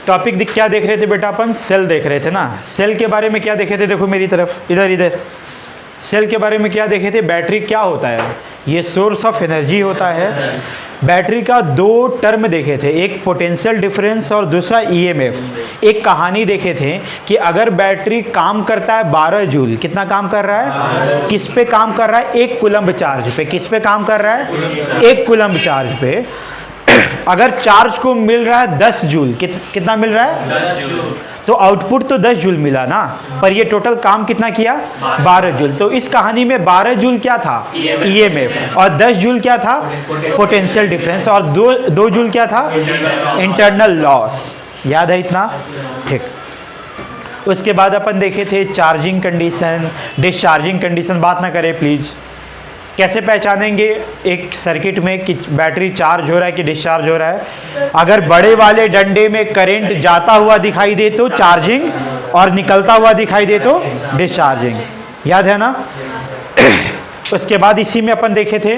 Topic क्या देख रहे थे बेटा अपन? सेल देख रहे थे ना। सेल के बारे में क्या देखे थे? देखो मेरी तरफ, इधर इधर। सेल के बारे में क्या देखे थे? बैटरी क्या होता है? ये सोर्स ऑफ एनर्जी होता है। बैटरी का दो टर्म देखे थे, एक पोटेंशियल डिफरेंस और दूसरा ईएमएफ। एक कहानी देखे थे कि अगर बैटरी काम करता है 12 जूल, कितना काम कर रहा है? किस पे काम कर रहा है? 1 कूलम्ब चार्ज पे। किस पे काम कर रहा है? 1 कूलम्ब चार्ज पे। अगर चार्ज को मिल रहा है 10 जूल, कितना मिल रहा है? 10 जूल। तो आउटपुट तो 10 जूल मिला ना, पर ये टोटल काम कितना किया? 12 जूल। तो इस कहानी में 12 जूल क्या था? ईएमएफ। और 10 जूल क्या था? Potential difference. और 2 जूल क्या था? Internal loss. याद है इतना? ठीक। उसके बाद अपन देखे थे चार्जिंग कंडीशन, डिस्चार्जिंग कंडीशन। बात ना करें प्लीज। कैसे पहचानेंगे एक सर्किट में कि बैटरी चार्ज हो रहा है कि डिस्चार्ज हो रहा है? अगर बड़े वाले डंडे में करंट जाता हुआ दिखाई दे तो चार्जिंग, और निकलता हुआ दिखाई दे तो डिस्चार्जिंग। याद है ना? उसके बाद इसी में अपन देखे थे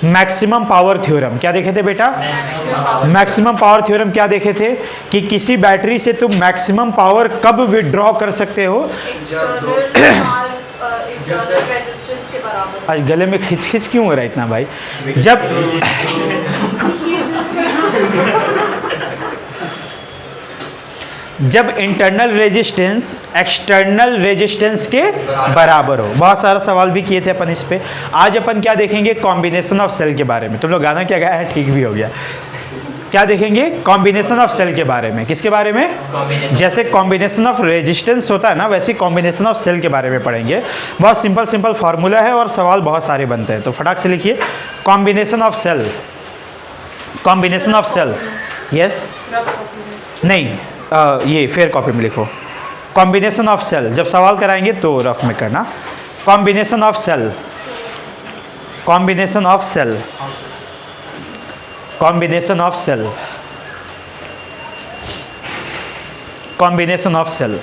मैक्सिमम पावर थ्योरम। क्या देखे थे बेटा? मैक्सिमम पावर थ्योरम क्या देखे थे? कि किसी बैटरी से तुम मैक्सिमम पावर कब विड्रॉ कर सकते हो? आज गले में खिच क्यों हो रहा है इतना भाई? जब इंटरनल रेजिस्टेंस एक्सटर्नल रेजिस्टेंस के बराबर हो। बहुत सारा सवाल भी किए थे अपन इस पे। आज अपन क्या देखेंगे? कॉम्बिनेशन ऑफ सेल के बारे में। तुम लोग गाना क्या गाया है? ठीक भी हो गया। क्या देखेंगे? कॉम्बिनेशन ऑफ सेल के बारे में। किसके बारे में? जैसे कॉम्बिनेशन ऑफ रेजिस्टेंस होता है ना, वैसे कॉम्बिनेशन ऑफ सेल के बारे में पढ़ेंगे। बहुत सिंपल फार्मूला है और सवाल बहुत सारे बनते हैं, तो फटाक से लिखिए combination of cell. Combination of cell. Yes? नहीं, ये फेयर कॉपी में लिखो। Combination of cell. जब सवाल कराएंगे तो रफ में करना। Combination of cell. Combination of cell. Combination of cell. Combination of cell.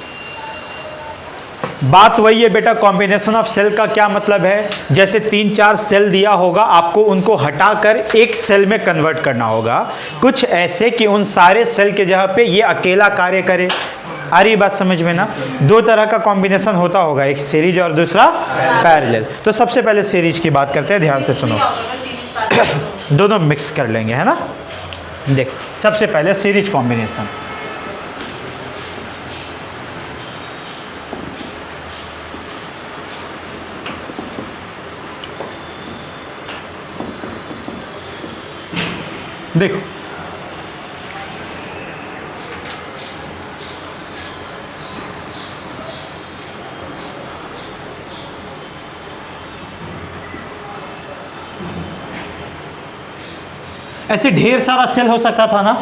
बात वही है बेटा। कॉम्बिनेशन ऑफ सेल का क्या मतलब है? जैसे 3-4 सेल दिया होगा, आपको उनको हटाकर एक सेल में कन्वर्ट करना होगा। कुछ ऐसे कि उन सारे सेल के जगह पे ये अकेला कार्य करे। आ रही बात समझ में ना? 2 तरह का कॉम्बिनेशन होता होगा, एक सीरीज और दूसरा पैरेलल। तो सबसे पहले सीरीज की बात करते हैं, ध्यान से सुनो। दोनों मिक्स कर लेंगे, है ना? देख, सबसे पहले सीरीज कॉम्बिनेशन। देखो, ऐसे ढेर सारा सेल हो सकता था ना?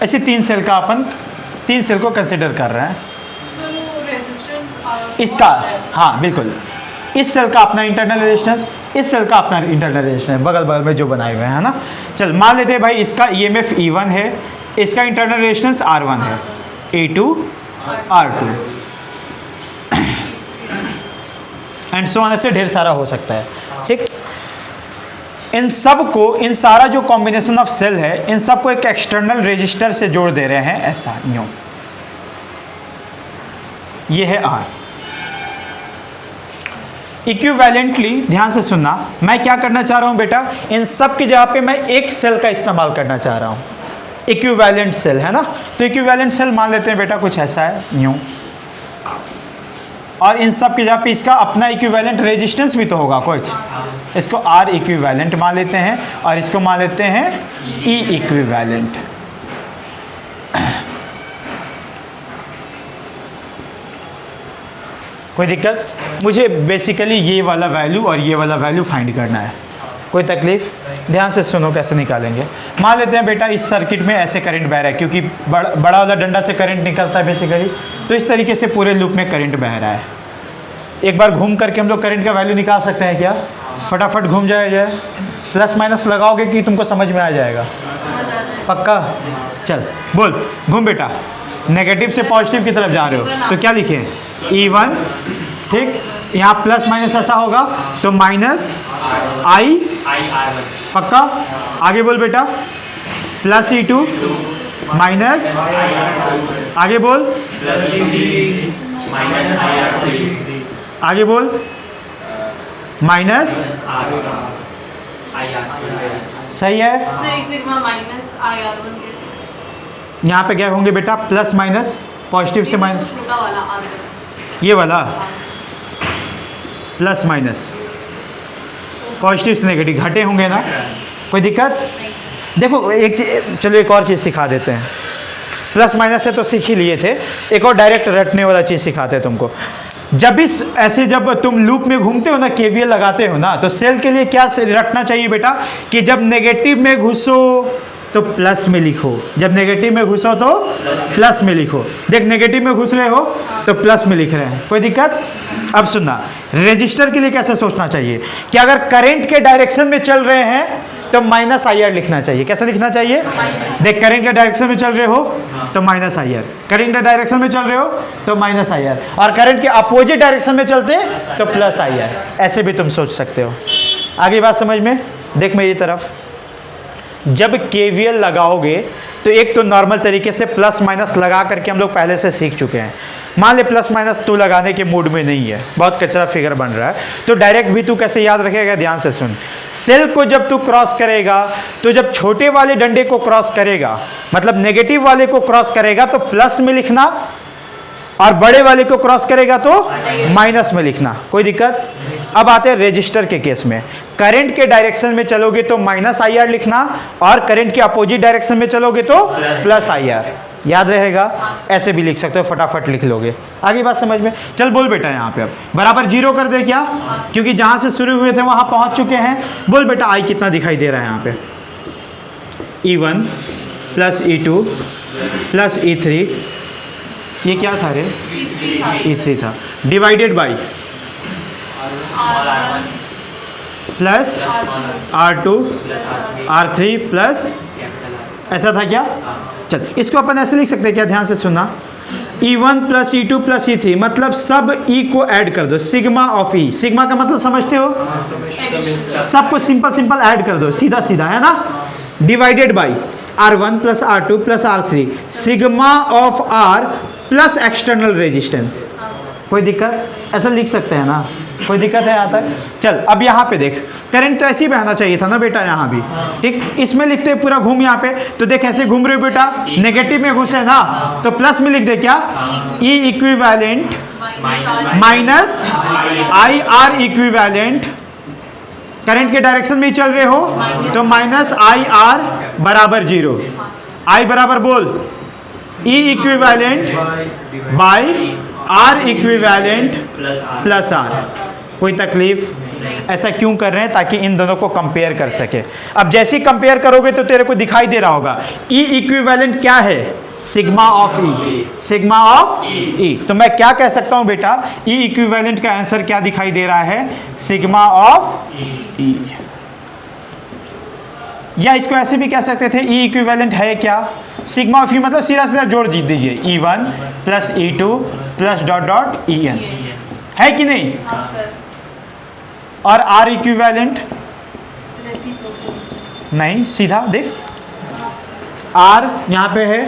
ऐसे 3 सेल का अपन 3 सेल को कंसिडर कर रहे हैं। इसका, हाँ बिल्कुल, इस सेल का अपना इंटरनल रेजिस्टेंस, इस सेल का अपना इंटरनल रेजिस्टेंस, बगल बगल में जो बनाए हुए हैं ना। चल मान लेते हैं भाई इसका ईएमएफ E1 है, इसका इंटरनल रेजिस्टेंस R1 है, E2 R2 and so on. ऐसे ढेर सारा हो सकता है। ठीक, इन सब को, इन सारा जो कॉम्बिनेशन ऑफ सेल है, इन सब को एक एक्सटर्नल रेजिस्टर से जोड़ दे रहे हैं, ऐसा यूं। ये है R। इक्विवेलेंटली, ध्यान से सुनना, मैं क्या करना चाह रहा हूं बेटा? इन सब की जगह पे मैं एक सेल का इस्तेमाल करना चाह रहा हूं, इक्विवेलेंट सेल, है ना? तो इक्विवेलेंट सेल मान लेते हैं बेटा कुछ ऐसा है, यूं। और इन सब की जगह पे इसका अपना इक्विवेलेंट रेजिस्टेंस भी तो होगा कुछ। इसको R इक्विवेलेंट मान लेते हैं और इसको मान लेते हैं E इक्विवेलेंट। कोई दिक्कत? मुझे बेसिकली ये वाला वैल्यू और ये वाला वैल्यू फाइंड करना है। कोई तकलीफ? ध्यान से सुनो कैसे निकालेंगे। मान लेते हैं बेटा इस सर्किट में ऐसे करंट बह रहा है, क्योंकि बड़ा वाला डंडा से करंट निकलता है बेसिकली, तो इस तरीके से पूरे लूप में करंट बह रहा है। एक बार घूम करके हम लोग करंट का वैल्यू निकाल सकते हैं क्या? फटाफट घूम जाए, प्लस माइनस लगाओगे कि तुमको समझ में आ जाएगा? पक्का? चल बोल, घूम बेटा। नेगेटिव से पॉजिटिव की तरफ जा रहे हो तो क्या लिखें? E1, ठीक, यहाँ प्लस माइनस ऐसा होगा तो माइनस I, पक्का? आगे बोल बेटा, प्लस E2 माइनस, आगे बोल, आगे बोल, माइनस, सही है। यहाँ पे क्या होंगे बेटा, प्लस माइनस, पॉजिटिव से माइनस, ये वाला प्लस माइनस, पॉजिटिव से नेगेटिव घटे होंगे ना, कोई दिक्कत? देखो एक चीज, चलो एक और चीज़ सिखा देते हैं। प्लस माइनस से तो सीख ही लिए थे, एक और डायरेक्ट रटने वाला चीज़ सिखाते हैं तुमको। जब इस ऐसे जब तुम लूप में घूमते हो ना, केवीएल लगाते हो ना, तो सेल के लिए क्या रटना चाहिए बेटा, कि जब नेगेटिव में घुसो तो प्लस में लिखो, जब नेगेटिव में घुसो तो प्लस में लिखो। देख नेगेटिव में घुस रहे हो तो प्लस में लिख रहे हैं, कोई दिक्कत? अब सुनना, रजिस्टर के लिए कैसे सोचना चाहिए कि अगर करंट के डायरेक्शन में चल रहे हैं तो माइनस आई आर लिखना चाहिए। कैसे लिखना चाहिए? देख करंट के डायरेक्शन में चल रहे हो तो माइनस आई आर, करंट के डायरेक्शन में चल रहे हो तो माइनस आई आर, और करंट के अपोजिट डायरेक्शन में चलते तो प्लस आई आर। ऐसे भी तुम सोच सकते हो। आगे बात समझ में? देख मेरी तरफ, जब केवीएल लगाओगे तो एक तो नॉर्मल तरीके से प्लस माइनस लगा करके हम लोग पहले से सीख चुके हैं। मान ले प्लस माइनस तू लगाने के मूड में नहीं है, बहुत कचरा फिगर बन रहा है, तो डायरेक्ट भी तू कैसे याद रखेगा? ध्यान से सुन। सेल को जब तू क्रॉस करेगा तो जब छोटे वाले डंडे को क्रॉस करेगा, मतलब नेगेटिव वाले को क्रॉस करेगा तो प्लस में लिखना, और बड़े वाले को क्रॉस करेगा तो माइनस में लिखना, कोई दिक्कत? अब आते हैं रजिस्टर के केस में। करंट के डायरेक्शन में चलोगे तो माइनस आई आर लिखना, और करंट के अपोजिट डायरेक्शन में चलोगे तो प्लस आई आर। याद रहेगा? ऐसे भी लिख सकते हो, फटाफट लिख लोगे। आगे बात समझ में? चल बोल बेटा, यहाँ पे अब बराबर जीरो कर दे क्या, क्योंकि जहां से शुरू हुए थे वहां पहुंच चुके हैं। बोल बेटा आई कितना दिखाई दे रहा है यहाँ पे? E1 plus E2 plus E3, ये क्या था रे? E3 था, divided by plus R2 R3 plus, ऐसा था क्या? चल इसको अपन ऐसे लिख सकते हैं क्या? ध्यान से सुनना, E1 plus E2 plus E3, मतलब सब E को ऐड कर दो, सिग्मा ऑफ E। सिग्मा का मतलब समझते हो? सबको सिंपल सिंपल ऐड कर दो, सीधा सीधा, है ना? Divided by R1 plus R2 plus R3, sigma of R plus external resistance. कोई दिक्कत? ऐसा लिख सकते हैं ना, कोई दिक्कत है यहाँ तक? चल अब यहाँ पे देख, करंट तो ऐसे ही बहना चाहिए था ना बेटा, यहाँ भी ठीक। इसमें लिखते हैं पूरा घूम यहाँ पे, तो देख ऐसे घूम रहे हो बेटा, नेगेटिव में घुसे ना तो प्लस में लिख दे क्या? E equivalent minus I R equivalent. Current के डायरेक्शन में ही चल रहे हो तो माइनस आई आर बराबर जीरो। आई बराबर बोल E equivalent by R equivalent plus R। कोई तकलीफ? ऐसा क्यों कर रहे हैं? ताकि इन दोनों को कंपेयर कर सके। अब जैसे ही कंपेयर करोगे तो तेरे को दिखाई दे रहा होगा E इक्विवेलेंट क्या है? Sigma of E, sigma of E। तो मैं क्या कह सकता हूं बेटा, E इक्विवेलेंट का आंसर क्या दिखाई दे रहा है? Sigma of E। या इसको ऐसे भी कह सकते थे, E इक्विवेलेंट है क्या? सिग्मा ऑफ E, मतलब सीधा सीधा जोड़ दीजिए, E1 plus E2 plus dot dot En, है कि नहीं? और R इक्विवेलेंट नहीं, सीधा देख R यहाँ पे है,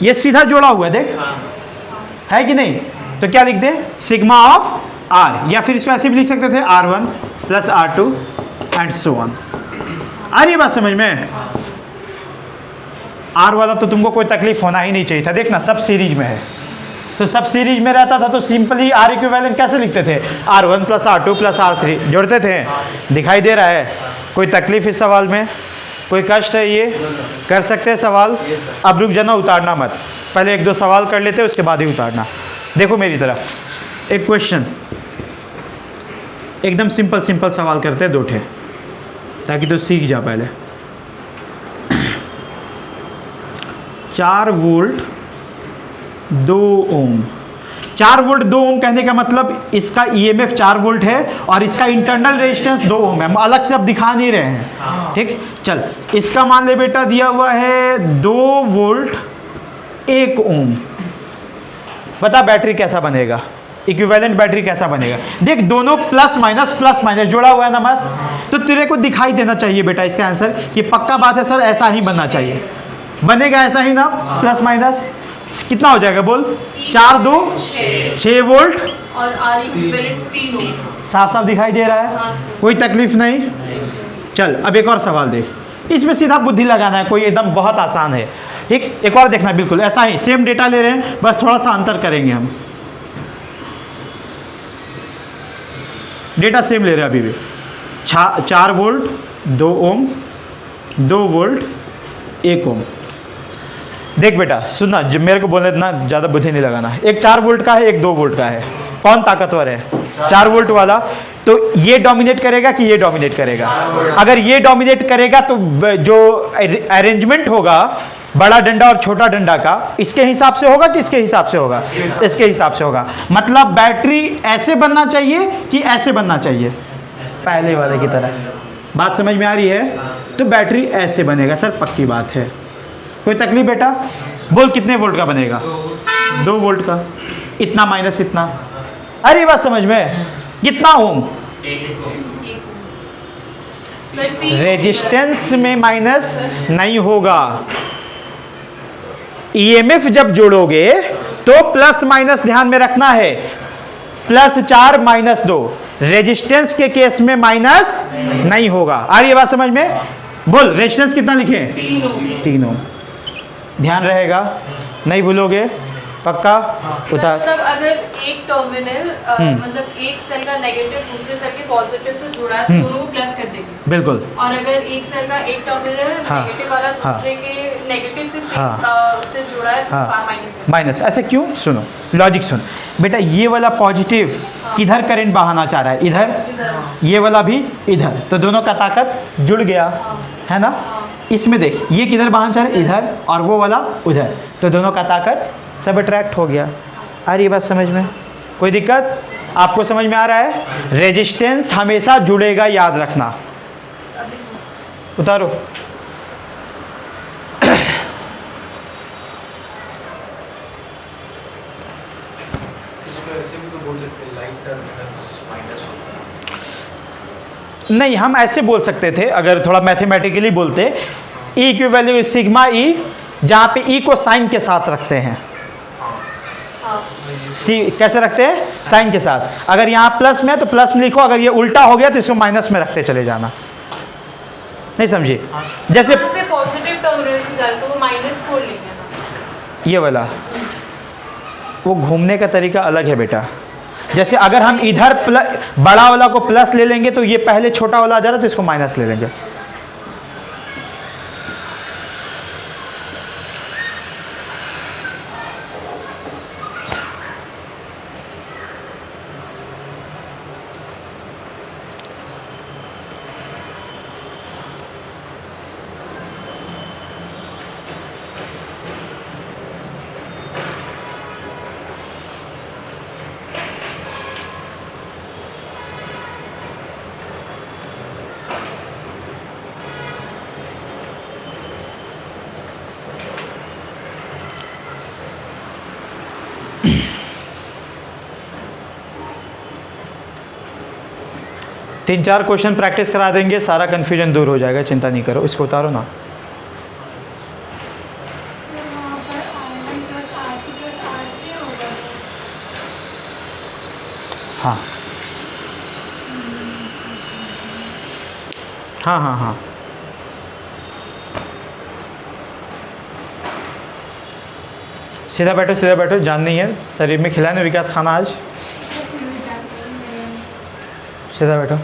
ये सीधा जोड़ा हुआ है, देख है कि नहीं? तो क्या लिख दे? Sigma of R। या फिर इसको ऐसे भी लिख सकते थे, R1 plus R2 and so on. आ रही है बात समझ में? R वाला तो तुमको कोई तकलीफ होना ही नहीं चाहिए था। देखना सब सीरीज में है, तो सब सीरीज में रहता था तो सिंपली R इक्विवेलेंट कैसे लिखते थे? R1 plus R2 plus R3 जोड़ते थे। दिखाई दे रहा है? कोई तकलीफ इस सवाल में? कोई कष्ट है? ये कर सकते हैं सवाल? अब रुक जाना, उतारना मत, पहले एक दो सवाल कर लेते उसके बाद ही उतारना। देखो मेरी तरफ, एक क्वेश्चन एकदम सिंपल सिंपल सवाल करते हैं, दो ठे, ताकि तो सीख जा पहले। 4 वोल्ट 2 ओम। 4 वोल्ट 2 ओम कहने का मतलब इसका EMF 4 वोल्ट है और इसका इंटरनल रेजिस्टेंस 2 ओम है। हम अलग से अब दिखा नहीं रहे हैं, ठीक। चल इसका मान ले बेटा दिया हुआ है 2 वोल्ट 1 ओम। बता बैटरी कैसा बनेगा, इक्विवेलेंट बैटरी कैसा बनेगा? देख दोनों प्लस माइनस जोड़ा हुआ है ना मस्त, तो तेरे को दिखाई देना चाहिए बेटा इसका आंसर। ये पक्का बात है सर, ऐसा ही बनना चाहिए। बनेगा ऐसा ही ना, प्लस माइनस कितना हो जाएगा बोल, 4 2 6 वोल्ट और आर इक्विवेलेंट 3 ओम। साफ साफ दिखाई दे रहा है, हाँ सर। कोई तकलीफ नहीं। चल अब एक और सवाल देख, इसमें सीधा बुद्धि लगाना है, कोई एकदम बहुत आसान है। ठीक, एक और देखना, बिल्कुल ऐसा ही सेम डेटा ले रहे हैं, बस थोड़ा सा अंतर करेंगे हम। डेटा सेम ले रहे हैं अभी भी, 4 वोल्ट 2 ओम, 2 वोल्ट 1 ओम। देख बेटा सुनना, जब मेरे को बोलने इतना ज़्यादा बुद्धि नहीं लगाना, एक 4 वोल्ट का है, एक 2 वोल्ट का है, कौन ताकतवर है? 4 वोल्ट वाला। तो ये डोमिनेट करेगा कि ये डोमिनेट करेगा? अगर ये डोमिनेट करेगा तो जो अरेंजमेंट होगा बड़ा डंडा और छोटा डंडा का, इसके हिसाब से होगा कि इसके हिसाब से होगा? इसके हिसाब से होगा। मतलब बैटरी ऐसे बनना चाहिए कि ऐसे बनना चाहिए, पहले वाले की तरह। बात समझ में आ रही है? तो बैटरी ऐसे बनेगा सर, पक्की बात है। कोई तकलीफ बेटा? बोल कितने वोल्ट का बनेगा? 2 वोल्ट का। इतना माइनस इतना, अरे बात समझ में? कितना ओम? रेजिस्टेंस में माइनस नहीं होगा। ईएमएफ जब जोड़ोगे तो प्लस माइनस ध्यान में रखना है, +4 -2। रेजिस्टेंस के केस में माइनस नहीं होगा। आ रही है बात समझ में? बोल रेजिस्टेंस कितना लिखे? 3 ओम। ध्यान रहेगा, नहीं भूलोगे, पक्का? उतार। मतलब अगर एक टर्मिनल मतलब एक सेल का नेगेटिव दूसरे सेल के पॉजिटिव से जुड़ा है तो दोनों को प्लस कर देगी। बिल्कुल। और अगर एक सेल का एक टर्मिनल नेगेटिव वाला दूसरे के नेगेटिव से जुड़ा है तो माइनस। ऐसे क्यों? सुनो लॉजिक सुन बेटा, ये वाला पॉजिटिव किधर करंट बहाना चाह रहा है? इधर। ये वाला भी इधर, तो दोनों का ताकत जुड़ गया, है ना? इसमें देख, ये किधर बहाना चाह रहा है? इधर, और वो वाला उधर, तो दोनों का ताकत सब अट्रैक्ट हो गया। आ रही है बात समझ में? कोई दिक्कत? आपको समझ में आ रहा है? रेजिस्टेंस हमेशा जुड़ेगा, याद रखना। उतारो। नहीं, हम ऐसे बोल सकते थे अगर थोड़ा मैथमेटिकली बोलते, ई इक्विवेलेंट सिग्मा ई, जहाँ पे ई को साइन के साथ रखते हैं। सी कैसे रखते हैं? साइन के साथ। अगर यहाँ प्लस में है तो प्लस में लिखो, अगर ये उल्टा हो गया तो इसको माइनस में रखते चले जाना। नहीं समझे? जैसे पॉजिटिव टर्मिनल से जाए तो वो -4 लेंगे ना, ये वाला, वो घूमने का तरीका अलग है बेटा। जैसे अगर हम इधर बड़ा वाला को प्लस ले लेंगे तो ये पहले छोटा वाला आ जा रहा है तो इसको माइनस ले लेंगे। तीन चार क्वेश्चन प्रैक्टिस करा देंगे, सारा कन्फ्यूजन दूर हो जाएगा, चिंता नहीं करो। इसको उतारो ना। हाँ हाँ हाँ हाँ, सीधा बैठो, सीधा बैठो। जान नहीं है शरीर में खिलाए ना विकास खाना आज। सीधा बैठो।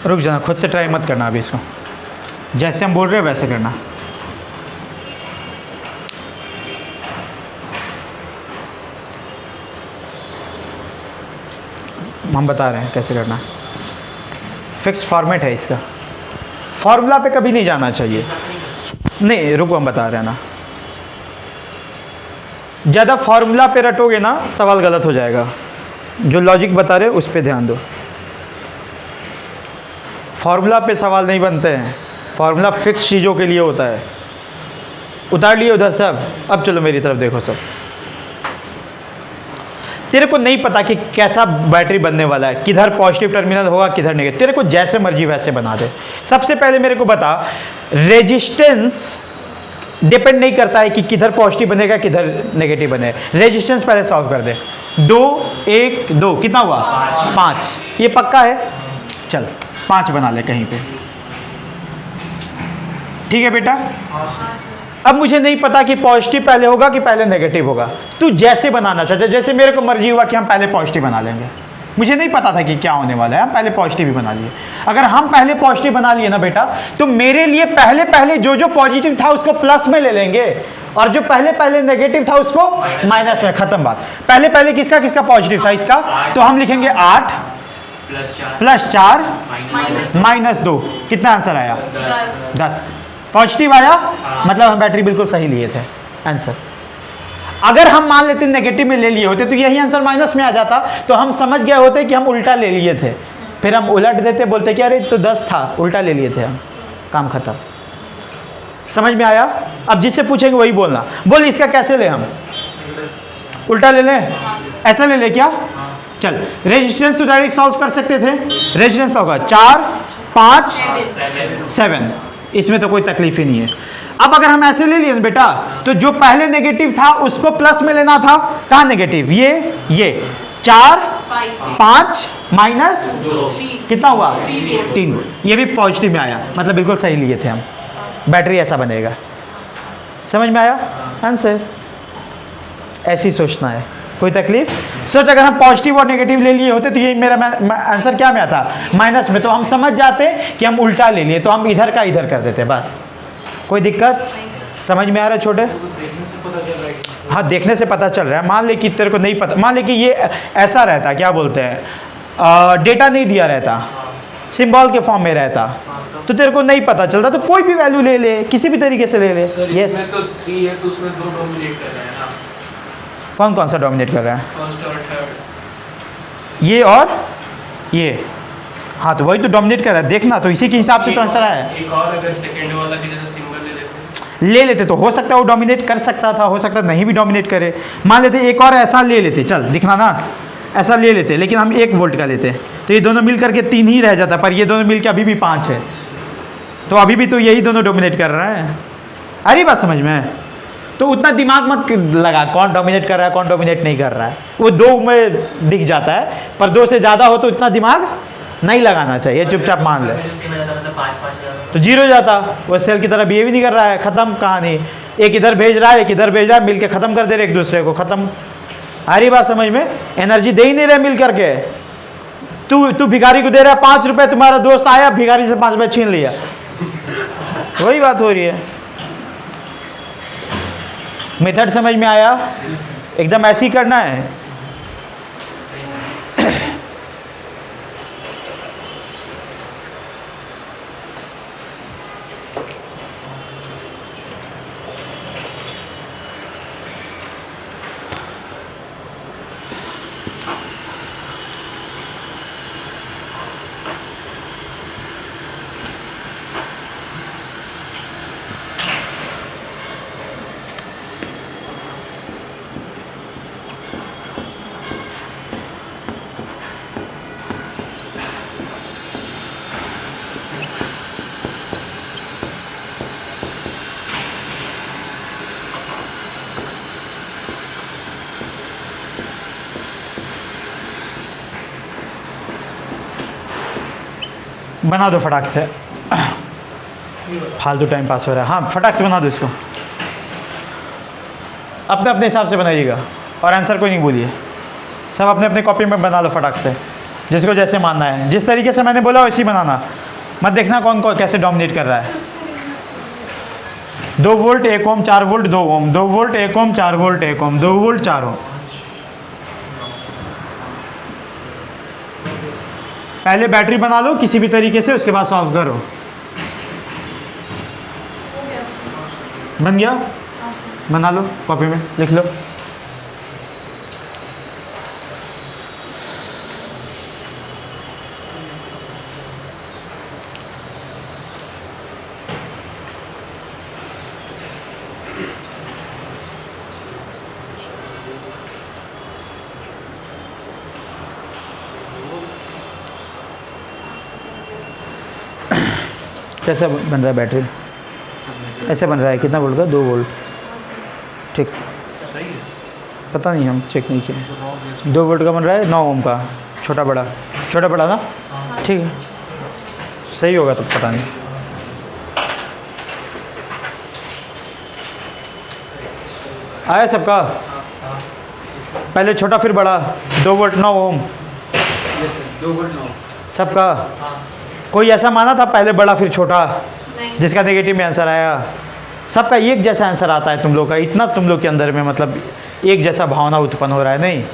रुक जाना, खुद से ट्राई मत करना अभी इसको, जैसे हम बोल रहे हैं वैसे करना। हम बता रहे हैं कैसे करना। फिक्स फॉर्मेट है इसका, फॉर्मूला पे कभी नहीं जाना चाहिए। नहीं रुको, हम बता रहे हैं ना, ज़्यादा फार्मूला पे रटोगे ना सवाल गलत हो जाएगा। जो लॉजिक बता रहे उस पे ध्यान दो। फार्मूला पे सवाल नहीं बनते हैं, फार्मूला फिक्स चीज़ों के लिए होता है। उतार लिए उधर सब, अब चलो मेरी तरफ देखो सब। तेरे को नहीं पता कि कैसा बैटरी बनने वाला है, किधर पॉजिटिव टर्मिनल होगा किधर नेगेटिव, तेरे को जैसे मर्जी वैसे बना दे। सबसे पहले मेरे को बता, रेजिस्टेंस डिपेंड नहीं करता है कि किधर पॉजिटिव बनेगा किधर नेगेटिव बनेगा। रेजिस्टेंस पहले सॉल्व कर दे। 2 1 2 कितना हुआ 5, ये पक्का है। चल 5 बना ले कहीं पे, ठीक है बेटा। अब मुझे नहीं पता कि पॉजिटिव पहले होगा कि पहले नेगेटिव होगा, तू जैसे बनाना चाहते, जैसे मेरे को मर्जी हुआ कि हम पहले पॉजिटिव बना लेंगे। मुझे नहीं पता था कि क्या होने वाला है, हम पहले पॉजिटिव ही बना लिए। अगर हम पहले पॉजिटिव बना लिए ना बेटा, तो मेरे लिए पहले पहले जो जो पॉजिटिव था उसको प्लस में ले लेंगे, और जो पहले पहले नेगेटिव था उसको माइनस में। खत्म बात। पहले पहले किसका किसका पॉजिटिव था, इसका, तो हम लिखेंगे 8 प्लस 4 माइनस 2। कितना आंसर आया 10। पॉजिटिव आया, मतलब हम बैटरी बिल्कुल सही लिए थे आंसर। अगर हम मान लेते नेगेटिव में ले लिए होते तो यही आंसर माइनस में आ जाता, तो हम समझ गए होते कि हम उल्टा ले लिए थे। फिर हम उलट देते, बोलते कि अरे तो 10 था, उल्टा ले लिए थे हम, काम खत्म। समझ में आया। अब जिससे पूछेंगे वही बोलना। बोल इसका कैसे ले, हम उल्टा ले लें, ऐसा ले ले क्या। चल रेजिस्टेंस तो डायरेक्ट सॉल्व कर सकते थे। रेजिस्टेंस होगा 4 5 7, इसमें तो कोई तकलीफ ही नहीं है। अब अगर हम ऐसे ले लिए बेटा, तो जो पहले नेगेटिव था उसको प्लस में लेना था। कहाँ नेगेटिव, ये 4 5 माइनस कितना हुआ 3, ये भी पॉजिटिव में आया, मतलब बिल्कुल सही लिए थे हम। बैटरी ऐसा बनेगा। समझ में आया आंसर। ऐसे ही सोचना है, कोई तकलीफ। सोच अगर हम पॉजिटिव और नेगेटिव ले लिए होते तो ये मेरा आंसर क्या में आता, माइनस में। तो हम समझ जाते कि हम उल्टा ले लिए, तो हम इधर का इधर कर देते, बस। कोई दिक्कत समझ में आ रहा है छोटे। हाँ देखने से पता चल रहा है। मान ले कि तेरे को नहीं पता, मान ले कि ये ऐसा रहता, क्या बोलते हैं, डेटा नहीं दिया रहता, सिंबल के फॉर्म में रहता, तो तेरे को नहीं पता चलता, तो कोई भी वैल्यू ले ले, किसी भी तरीके से ले ले। यस तो 3 है तो उसमें 2 डोमिनेट कर रहे हैं ना। कौन कौन सा डोमिनेट कर रहा है, फर्स्ट और थर्ड, ये और ये। हाँ तो वही तो डोमिनेट कर रहा है, देखना तो इसी के हिसाब से तो आंसर आया है। एक और अगर सेकंड वाला की जैसे सिंबल ले लेते तो हो सकता है वो डोमिनेट कर सकता था, हो सकता नहीं भी डोमिनेट करे। मान लेते एक और ऐसा ले लेते, चल दिखना ना, ऐसा ले लेते, लेकिन हम 1 वोल्ट का लेते, तो ये दोनों मिल करके 3 ही रह जाता, पर ये दोनों मिल के अभी भी 5 है, तो अभी भी तो यही दोनों डोमिनेट कर रहा है। अरे बात समझ में। तो उतना दिमाग मत लगा कौन डोमिनेट कर रहा है कौन डोमिनेट नहीं कर रहा है, वो 2 में दिख जाता है, पर 2 से ज़्यादा हो तो इतना दिमाग नहीं लगाना चाहिए, चुपचाप मान ले। तो 0 जाता, वो सेल की तरह बिहेव ही नहीं कर रहा है, खत्म कहानी। एक इधर भेज रहा है एक इधर भेज रहा है, मिलके खत्म कर दे रहे एक दूसरे को, खत्म। आ रही बात समझ में। एनर्जी दे ही नहीं रहे मिल करके। तू भिखारी को दे रहा है 5 रुपए, तुम्हारा दोस्त आया भिखारी से 5 रुपए छीन लिया, वही बात हो रही है। मेथड समझ में आया, एकदम ऐसे ही करना है। बना दो फटाक से, फालतू टाइम पास हो रहा है। हाँ फटाक से बना दो इसको, अपने अपने हिसाब से बनाइएगा, और आंसर कोई नहीं बोलिए, सब अपने अपने कॉपी में बना लो फटाक से। जिसको जैसे मानना है, जिस तरीके से मैंने बोला वैसे ही बनाना, मत देखना कौन कौन कैसे डोमिनेट कर रहा है। 2 वोल्ट 1 ओम, 4 वोल्ट 2 ओम, 2 वोल्ट 1 ओम, 4 वोल्ट 1 ओम, 2 वोल्ट 4 ओम। पहले बैटरी बना लो किसी भी तरीके से, उसके बाद सॉल्व करो। बन गया? बना लो, कॉपी में लिख लो। कैसा बन रहा है बैटरी? ऐसे बन रहा है, कितना वोल्ट का? 2 वोल्ट। ठीक, पता नहीं, हम चेक नहीं किए। 2 वोल्ट का बन रहा है, 9 ओम का, छोटा बड़ा ना। ठीक है, सही होगा तब, पता नहीं। आया सबका? पहले छोटा फिर बड़ा, 2 वोल्ट 9 ओम 2 वोल्ट 9 सबका। कोई ऐसा माना था पहले बड़ा फिर छोटा, जिसका नेगेटिव में आंसर आया? सबका एक जैसा आंसर आता है तुम लोग का, इतना तुम लोग के अंदर में मतलब एक जैसा भावना उत्पन्न हो रहा है। नहीं,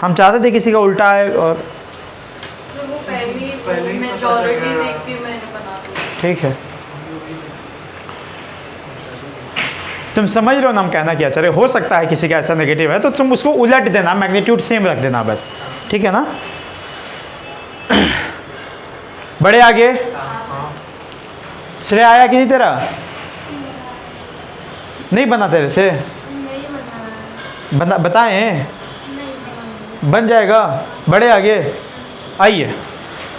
हम चाहते थे किसी का उल्टा है, और तो वो पहली मेजॉरिटी देख के मैंने बना दिया। ठीक है, तुम समझ रहे हो ना हम कहना क्या चाह रहे? हो सकता है किसी का ऐसा नेगेटिव है तो तुम उसको उलट देना, मैग्नीट्यूड सेम रख देना बस, ठीक है ना। बड़े आगे श्रेय आया कि नहीं तेरा? नहीं बना तेरे से? बना, बताएं? बन जाएगा। बड़े आगे आइए,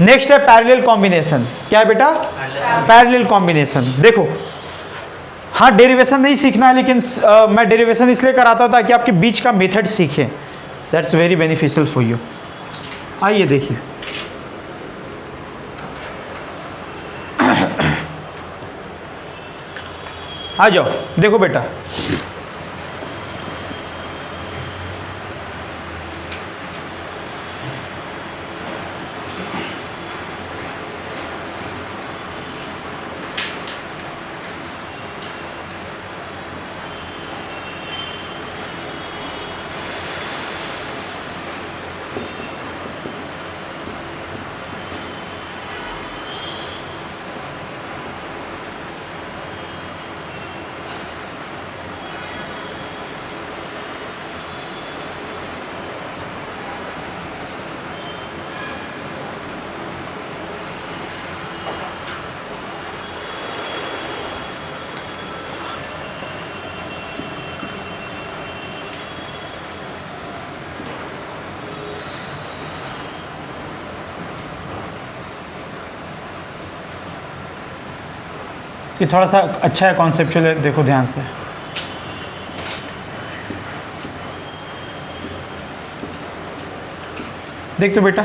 नेक्स्ट है पैरेलल कॉम्बिनेशन। क्या है बेटा? Parallel combination. देखो, हाँ डेरिवेशन नहीं सीखना है, लेकिन मैं डेरिवेशन इसलिए कराता हूँ ताकि आपके बीच का मेथड सीखें। That's very beneficial for you. आइए देखिए, आ जाओ, देखो बेटा, ये थोड़ा सा अच्छा है, कॉन्सेप्चुअल है, देखो ध्यान से। देख तो बेटा,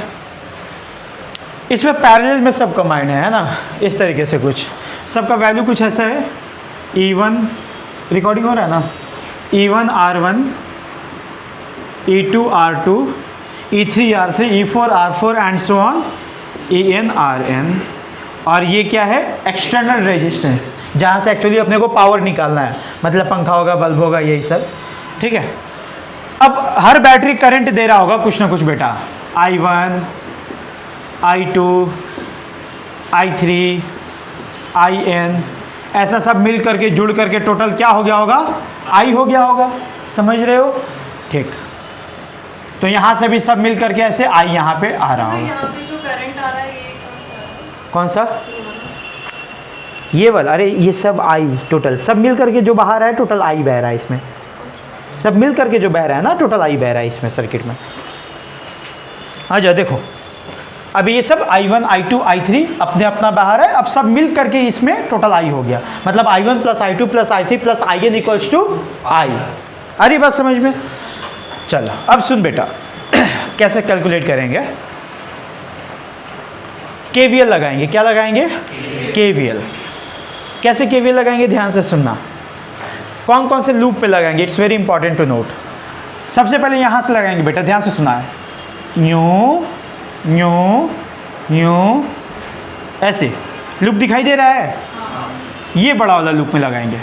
इसमें पैरेलल में सब कंबाइंड है ना, इस तरीके से कुछ सबका वैल्यू कुछ ऐसा है। E1 रिकॉर्डिंग हो रहा है ना, E1 R1, E2 R2, E3 R3, E4 R4 and so on, EN RN। और ये क्या है? एक्सटर्नल रेजिस्टेंस, जहाँ से एक्चुअली अपने को पावर निकालना है, मतलब पंखा होगा, बल्ब होगा, यही सब, ठीक है। अब हर बैटरी करंट दे रहा होगा कुछ ना कुछ बेटा, I1, I2, I3, IN, ऐसा सब मिल करके जुड़ करके टोटल क्या हो गया होगा? I हो गया होगा, समझ रहे हो? ठीक, तो यहाँ से भी सब मिल करके ऐसे I यहाँ पे आ रहा तो होगा। यहाँ पे जो करंट आ रहा है ये कौन सा? ये वाला? अरे ये सब आई टोटल, सब मिल करके जो बाहर है टोटल आई बह रहा है इसमें, सब मिल करके जो बह रहा है ना टोटल आई बह रहा है इसमें सर्किट में। आ जाओ देखो, अभी ये सब I1, I2, I3 अपने अपना बाहर है, अब सब मिल करके इसमें टोटल आई हो गया, मतलब I1 plus I2 plus I3 plus IN equals to I. अरे बात समझ में? चलो अब सुन बेटा, कैसे कैलकुलेट करेंगे? KVL लगाएंगे। क्या लगाएंगे? KVL। कैसे KVL लगाएंगे? ध्यान से सुनना, कौन कौन से लूप पे लगाएंगे, it's very important to note. सबसे पहले यहाँ से लगाएंगे बेटा, ध्यान से सुना है, यूं यूं यूं, ऐसे लूप दिखाई दे रहा है। ये बड़ा वाला लूप में लगाएंगे,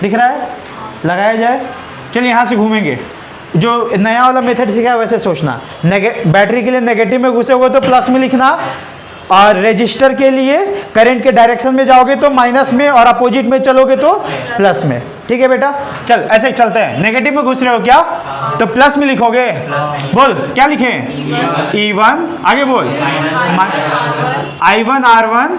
दिख रहा है, लगाया जाए। चलिए यहाँ से घूमेंगे, जो नया वाला मेथड सीखा है वैसे सोचना। बैटरी के लिए नेगेटिव में घुसे तो प्लस में लिखना, और रेजिस्टर के लिए करंट के डायरेक्शन में जाओगे तो माइनस में, और अपोजिट में चलोगे तो प्लस में। ठीक है बेटा, चल ऐसे चलते हैं। नेगेटिव में घुस रहे हो क्या, तो प्लस में लिखोगे। बोल क्या लिखें, E1, आगे बोल I1 R1।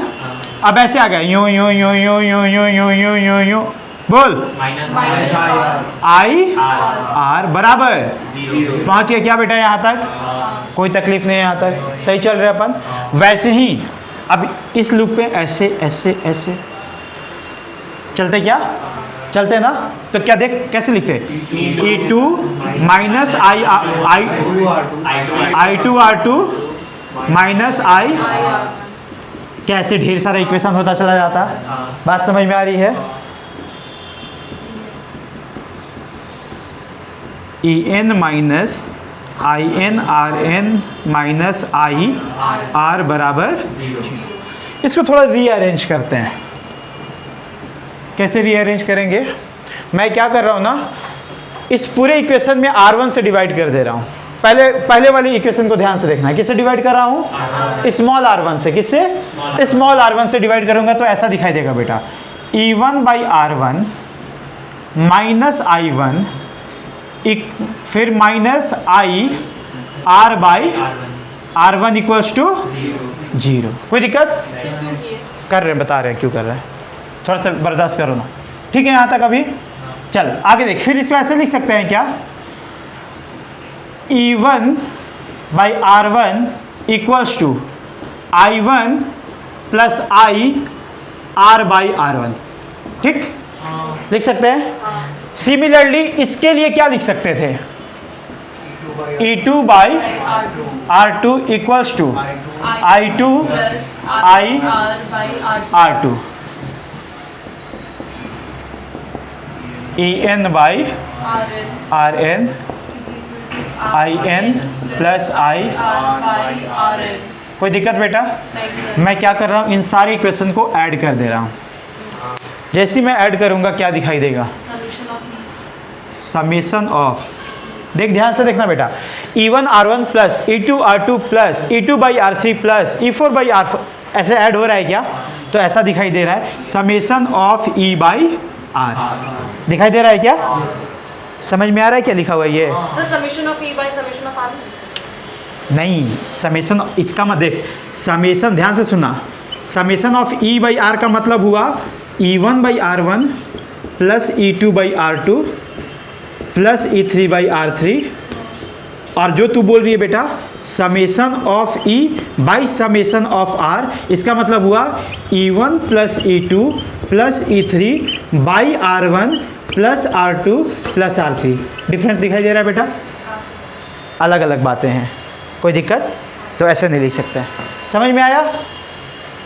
अब ऐसे आ गया, यूं यूं यूं यूं यूं यूं यूं यूं यूं यूं, बोल I R बराबर पहुंच गया क्या बेटा यहाँ तक, कोई तकलीफ नहीं है यहाँ तक, सही चल रहे अपन। वैसे ही अब इस लूप पे ऐसे ऐसे ऐसे चलते, क्या चलते ना, तो क्या देख कैसे लिखते, E2 minus I2 R2 minus I, कैसे ढेर सारा इक्वेशन होता चला जाता। बात समझ में आ रही है। En minus In Rn minus I R बराबर, इसको थोड़ा रीअरेंज करते हैं। कैसे रीअरेंज करेंगे, मैं क्या कर रहा हूँ ना, इस पूरे इक्वेशन में R1 से डिवाइड कर दे रहा हूँ। पहले वाली इक्वेशन को ध्यान से देखना है, किससे डिवाइड कर रहा हूँ, स्मॉल R1 से। किससे, स्मॉल R1 से डिवाइड करूँगा तो ऐसा दिखाई देगा बेटा, E1 by R1 minus I1 फिर minus I R by R1 equals to 0। कोई दिक्कत कर रहे हैं, बता रहे हैं क्यों कर रहे हैं, थोड़ा सा बर्दाश्त करो ना। ठीक है यहाँ तक अभी, चल आगे देख। फिर इसको ऐसे लिख सकते हैं क्या, E1 by R1 equals to I1 plus I R by R1। ठीक, लिख सकते हैं। सिमिलरली इसके लिए क्या लिख सकते थे, E2 by R2 equals to I2 I R2, En by Rn In plus I। कोई दिक्कत बेटा, मैं क्या कर रहा हूँ, इन सारे इक्वेशन को ऐड कर दे रहा हूँ। जैसे मैं ऐड करूँगा क्या दिखाई देगा, समेशन ऑफ, देख ध्यान से देखना बेटा, E1 R1 plus E2 R2 plus E2 by R3 plus E4 by R4, ऐसे ऐड हो रहा है क्या, तो ऐसा दिखाई दे रहा है, summation of E by R। दिखाई दे रहा है क्या, समझ में आ रहा है क्या लिखा हुआ है ये, summation of E by summation of R। नहीं, समेशन इसका मत देख, समेशन ध्यान से सुना, summation of E by R का मतलब हुआ E1 by R1 plus E2 by R2 plus E3 by R3, और जो तू बोल रही है बेटा summation of E by summation of R, इसका मतलब हुआ E1 plus E2 plus E3 by R1 plus R2 plus R3। Difference दिखाई दे रहा है बेटा, अलग अलग बातें हैं, कोई दिक्कत, तो ऐसे नहीं लिख सकते हैं। समझ में आया,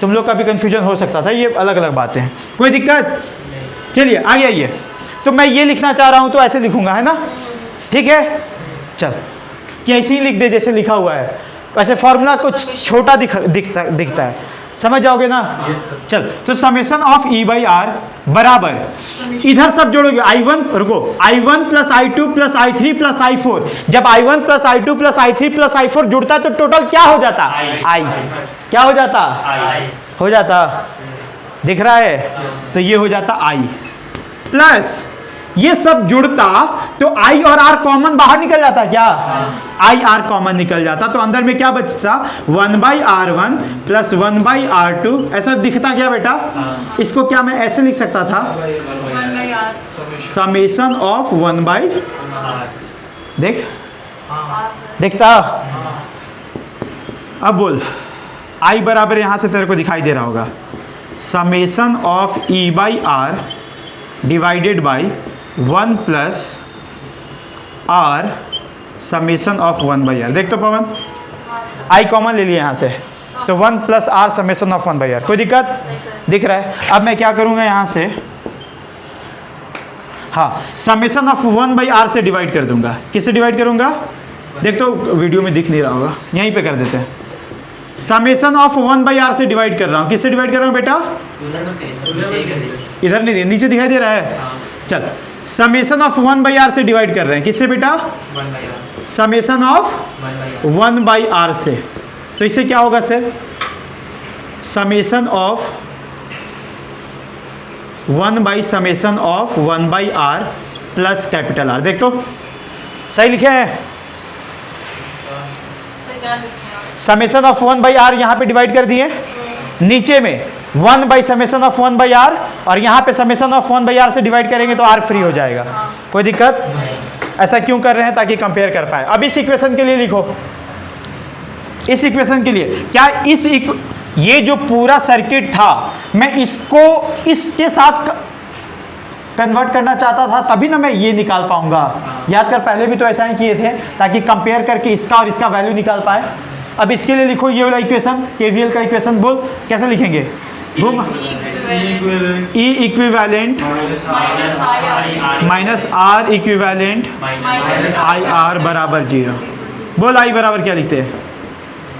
तुम लोग का भी कन्फ्यूजन हो सकता था, ये अलग अलग बातें हैं, कोई दिक्कत। चलिए आगे आइए, तो मैं ये लिखना चाह रहा हूँ तो ऐसे लिखूंगा, है ना, ठीक है। चल कि ऐसे ही लिख दे जैसे लिखा हुआ है, वैसे फॉर्मूला कुछ छोटा दिखता है, समझ जाओगे ना। चल, तो summation of E by R बराबर, इधर सब जोड़ोगे, I1 रुको, I1 plus I2 plus I3 plus I4। जब I1 plus I2 plus I3 plus I4 जुड़ता है तो टोटल क्या हो जाता, I क्या हो जाता, हो जाता, दिख रहा है, तो ये हो जाता I प्लस ये सब जुड़ता तो I और R कॉमन बाहर निकल जाता, क्या I R कॉमन निकल जाता, तो अंदर में क्या बचता, 1 by R1 plus 1 by R2, ऐसा दिखता क्या बेटा। इसको क्या मैं ऐसे लिख सकता था, समेशन ऑफ 1 बाई, देख दिखता। अब बोल, I बराबर यहाँ से तेरे को दिखाई दे रहा होगा, summation of E by R divided by 1 plus R summation of 1 by R। देख तो पवन, I कॉमन ले लिया यहाँ से, तो 1 plus R summation of 1 by R। कोई दिक्कत दिख रहा है। अब मैं क्या करूँगा यहाँ से, हाँ, समेशन ऑफ 1 बाई R से डिवाइड कर दूंगा। किससे डिवाइड करूँगा, देख तो वीडियो में दिख नहीं रहा होगा, यहीं पे कर देते हैं। समेशन ऑफ 1/r से डिवाइड कर रहा हूँ। किससे डिवाइड कर रहा हूँ बेटा? इधर नहीं, नीचे दिखाई दे रहा है। चल, समेशन ऑफ 1/r से डिवाइड कर रहे हैं। किससे बेटा? समेशन ऑफ 1/r से। तो इससे क्या होगा सर? समेशन ऑफ 1/समेशन of 1/r plus capital R। देख तो सही लिखे हैं। समेशन ऑफ 1/r यहाँ पे डिवाइड कर दिए, नीचे में 1/समेशन ऑफ 1/r, और यहाँ पे समेशन ऑफ 1/r से डिवाइड करेंगे तो r फ्री हो जाएगा। कोई दिक्कत? ऐसा क्यों कर रहे हैं? ताकि कंपेयर कर पाए। अब इस इक्वेशन के लिए लिखो, इस इक्वेशन के लिए क्या ये जो पूरा सर्किट था मैं इसको इसके साथ कन्वर्ट करना चाहता था, तभी ना मैं ये निकाल पाऊंगा। याद कर, पहले भी तो ऐसा ही किए थे ताकि कंपेयर करके इसका और इसका वैल्यू निकाल पाए। अब इसके लिए लिखो ये वाला इक्वेशन, केवीएल का इक्वेशन। बोल कैसे लिखेंगे? E equivalent minus R equivalent I R बराबर 0। बोल आई बराबर क्या लिखते हैं?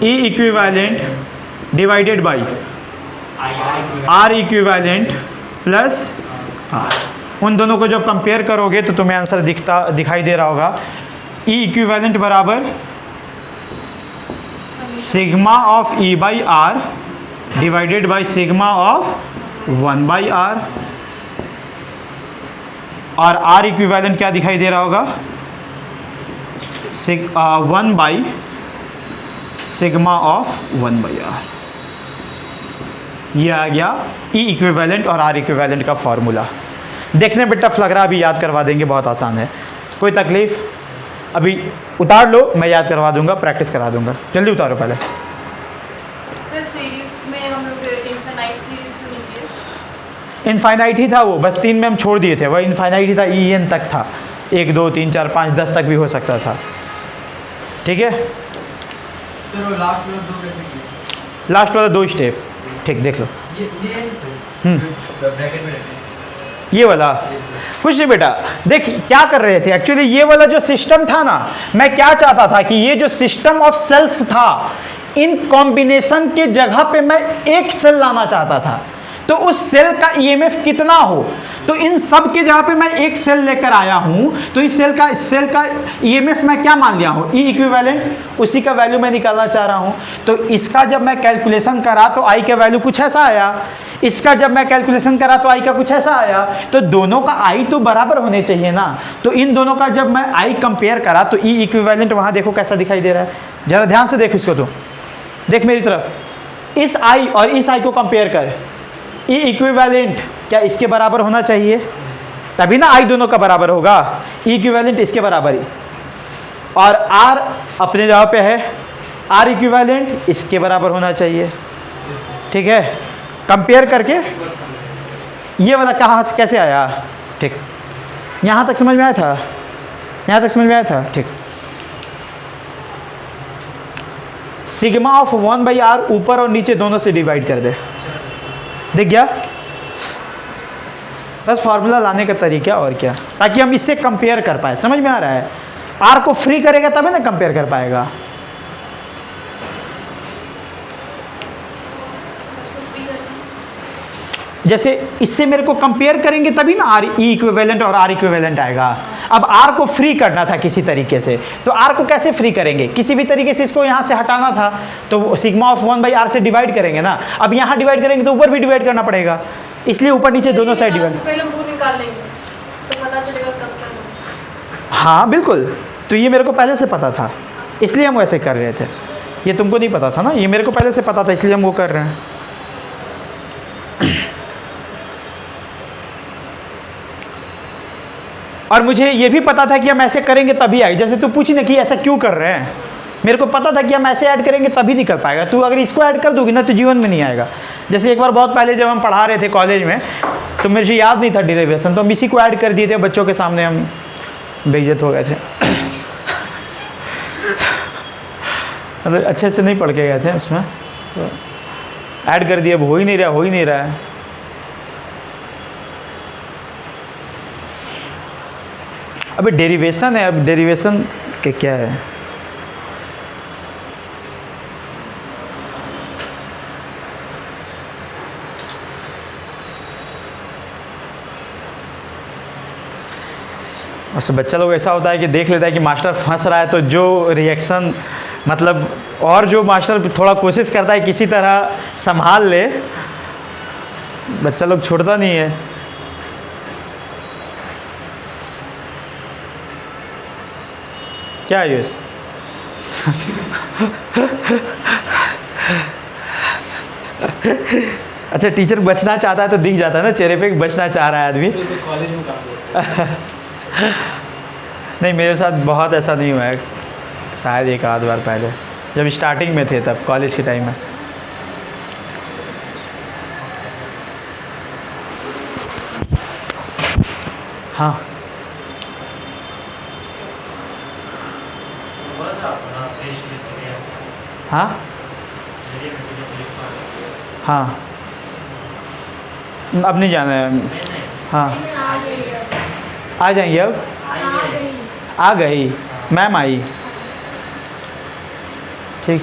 E equivalent divided by R equivalent plus R. उन दोनों को जब कंपेयर करोगे तो तुम्हें आंसर दिखाई दे रहा होगा। ई इक्विवेलेंट बराबर sigma of E by R divided by sigma of 1/r, और आर इक्विवेलेंट क्या दिखाई दे रहा होगा? 1/सिग्मा ऑफ 1/r। ये आ गया ई इक्विवेलेंट और आर इक्विवेलेंट का फॉर्मूला। देखने में टफ लग रहा है, अभी याद करवा देंगे, बहुत आसान है। कोई तकलीफ? अभी उतार लो, मैं याद करवा दूंगा, प्रैक्टिस करा दूंगा। जल्दी उतारो पहले। सर सीरीज में हम लोग इनफाइनाइट सीरीज क्यों नहीं किए? इनफाइनाइट ही था वो, बस 3 में हम छोड़ दिए थे। वह इनफाइनाइट ही था, EN तक था। 1 2 3 4 5 10 तक भी हो सकता था। ठीक है, सर वो लास्ट वाला 2 कैसे किए? लास्ट वाला 2 स्टेप। ठीक, देख लो ये है सर, ब्रैकेट में रहते हैं। ये वाला। कुछ नहीं बेटा, देख क्या कर रहे थे एक्चुअली। ये वाला जो सिस्टम था ना, मैं क्या चाहता था कि ये जो सिस्टम ऑफ सेल्स था, इन कॉम्बिनेशन के जगह पे मैं एक सेल लाना चाहता था। तो उस सेल का ईएमएफ कितना हो, तो इन सब के जगह पे मैं एक सेल लेकर आया हूं। तो इस सेल का ईएमएफ मैं क्या मान लिया हूं? ई इक्विवेलेंट, उसी का वैल्यू मैं निकालना चाह रहा हूं। तो इसका जब मैं कैलकुलेशन करा तो आई का वैल्यू कुछ ऐसा आया, इसका जब मैं कैलकुलेशन करा तो आई का कुछ ऐसा आया। तो दोनों का आई तो बराबर होने चाहिए ना। तो इन दोनों का जब मैं आई कंपेयर करा तो ई इक्विवेलेंट वहां देखो कैसा दिखाई दे रहा है। जरा ध्यान से देख इसको, तो देख मेरी तरफ। इस आई और इस आई को कंपेयर कर। ई इक्विवेलेंट क्या इसके बराबर होना चाहिए? तभी ना आई दोनों का बराबर होगा। ई इक्विवेलेंट इसके बराबर ही, और आर अपने जगह पे है, आर इक्विवेलेंट इसके बराबर होना चाहिए। ठीक है, कंपेयर करके ये वाला कहाँ से कैसे आया? ठीक, यहाँ तक समझ में आया था? यहाँ तक समझ में आया था? ठीक। सिग्मा ऑफ 1/r ऊपर और नीचे दोनों से डिवाइड कर दे। दिख गया? बस फार्मूला लाने का तरीका और क्या, ताकि हम इससे कंपेयर कर पाए। समझ में आ रहा है? आर को फ्री करेगा तभी ना कंपेयर कर पाएगा। जैसे इससे मेरे को कंपेयर करेंगे तभी ना आर ई इक्विवेलेंट और आर इक्विवेलेंट आएगा। अब आर को फ्री करना था किसी तरीके से, तो आर को कैसे फ्री करेंगे? किसी भी तरीके से इसको यहाँ से हटाना था, तो सिग्मा ऑफ 1/r से डिवाइड करेंगे ना। अब यहाँ डिवाइड करेंगे तो ऊपर भी डिवाइड करना पड़ेगा, इसलिए ऊपर नीचे दोनों साइड डिवाइड। पहले हम वो निकाल लेंगे तो पता चलेगा कब क्या होगा। हाँ बिल्कुल, तो ये मेरे को पहले से पता था, इसलिए हम वैसे कर रहे थे। ये तुमको नहीं पता था ना, ये मेरे को पहले से पता था, इसलिए हम वो कर रहे हैं। और मुझे ये भी पता था कि हम ऐसे करेंगे तभी आई। जैसे तू पूछी ना कि ऐसा क्यों कर रहे हैं, मेरे को पता था कि हम ऐसे ऐड करेंगे तभी निकल पाएगा। तू अगर इसको ऐड कर दोगी ना तो जीवन में नहीं आएगा। जैसे एक बार बहुत पहले जब हम पढ़ा रहे थे कॉलेज में, तो मुझे याद नहीं था डेरिवेशन, तो हम इसी को ऐड कर दिए थे, बच्चों के सामने हम बेइज्जत हो गए थे। मतलब अच्छे से नहीं पढ़ के गए थे उसमें, तो ऐड कर दिया। अब हो ही नहीं रहा है। अभी डेरिवेशन है, अब डेरिवेशन के क्या है? उससे बच्चा लोग ऐसा होता है कि देख लेता है कि मास्टर फंस रहा है, तो जो रिएक्शन मतलब, और जो मास्टर थोड़ा कोशिश करता है किसी तरह संभाल ले, बच्चा लोग छोड़ता नहीं है। क्या है ये? अच्छा, टीचर बचना चाहता है तो दिख जाता है ना चेहरे पे कि बचना चाह रहा है आदमी। कॉलेज में काम करता नहीं, मेरे साथ बहुत ऐसा नहीं हुआ है, शायद एक आध बार पहले जब स्टार्टिंग में थे, तब कॉलेज के टाइम में। हाँ हाँ हाँ, अब नहीं जाना है। हाँ, आ जाएंगे अब। आ गई मैम, आई, ठीक।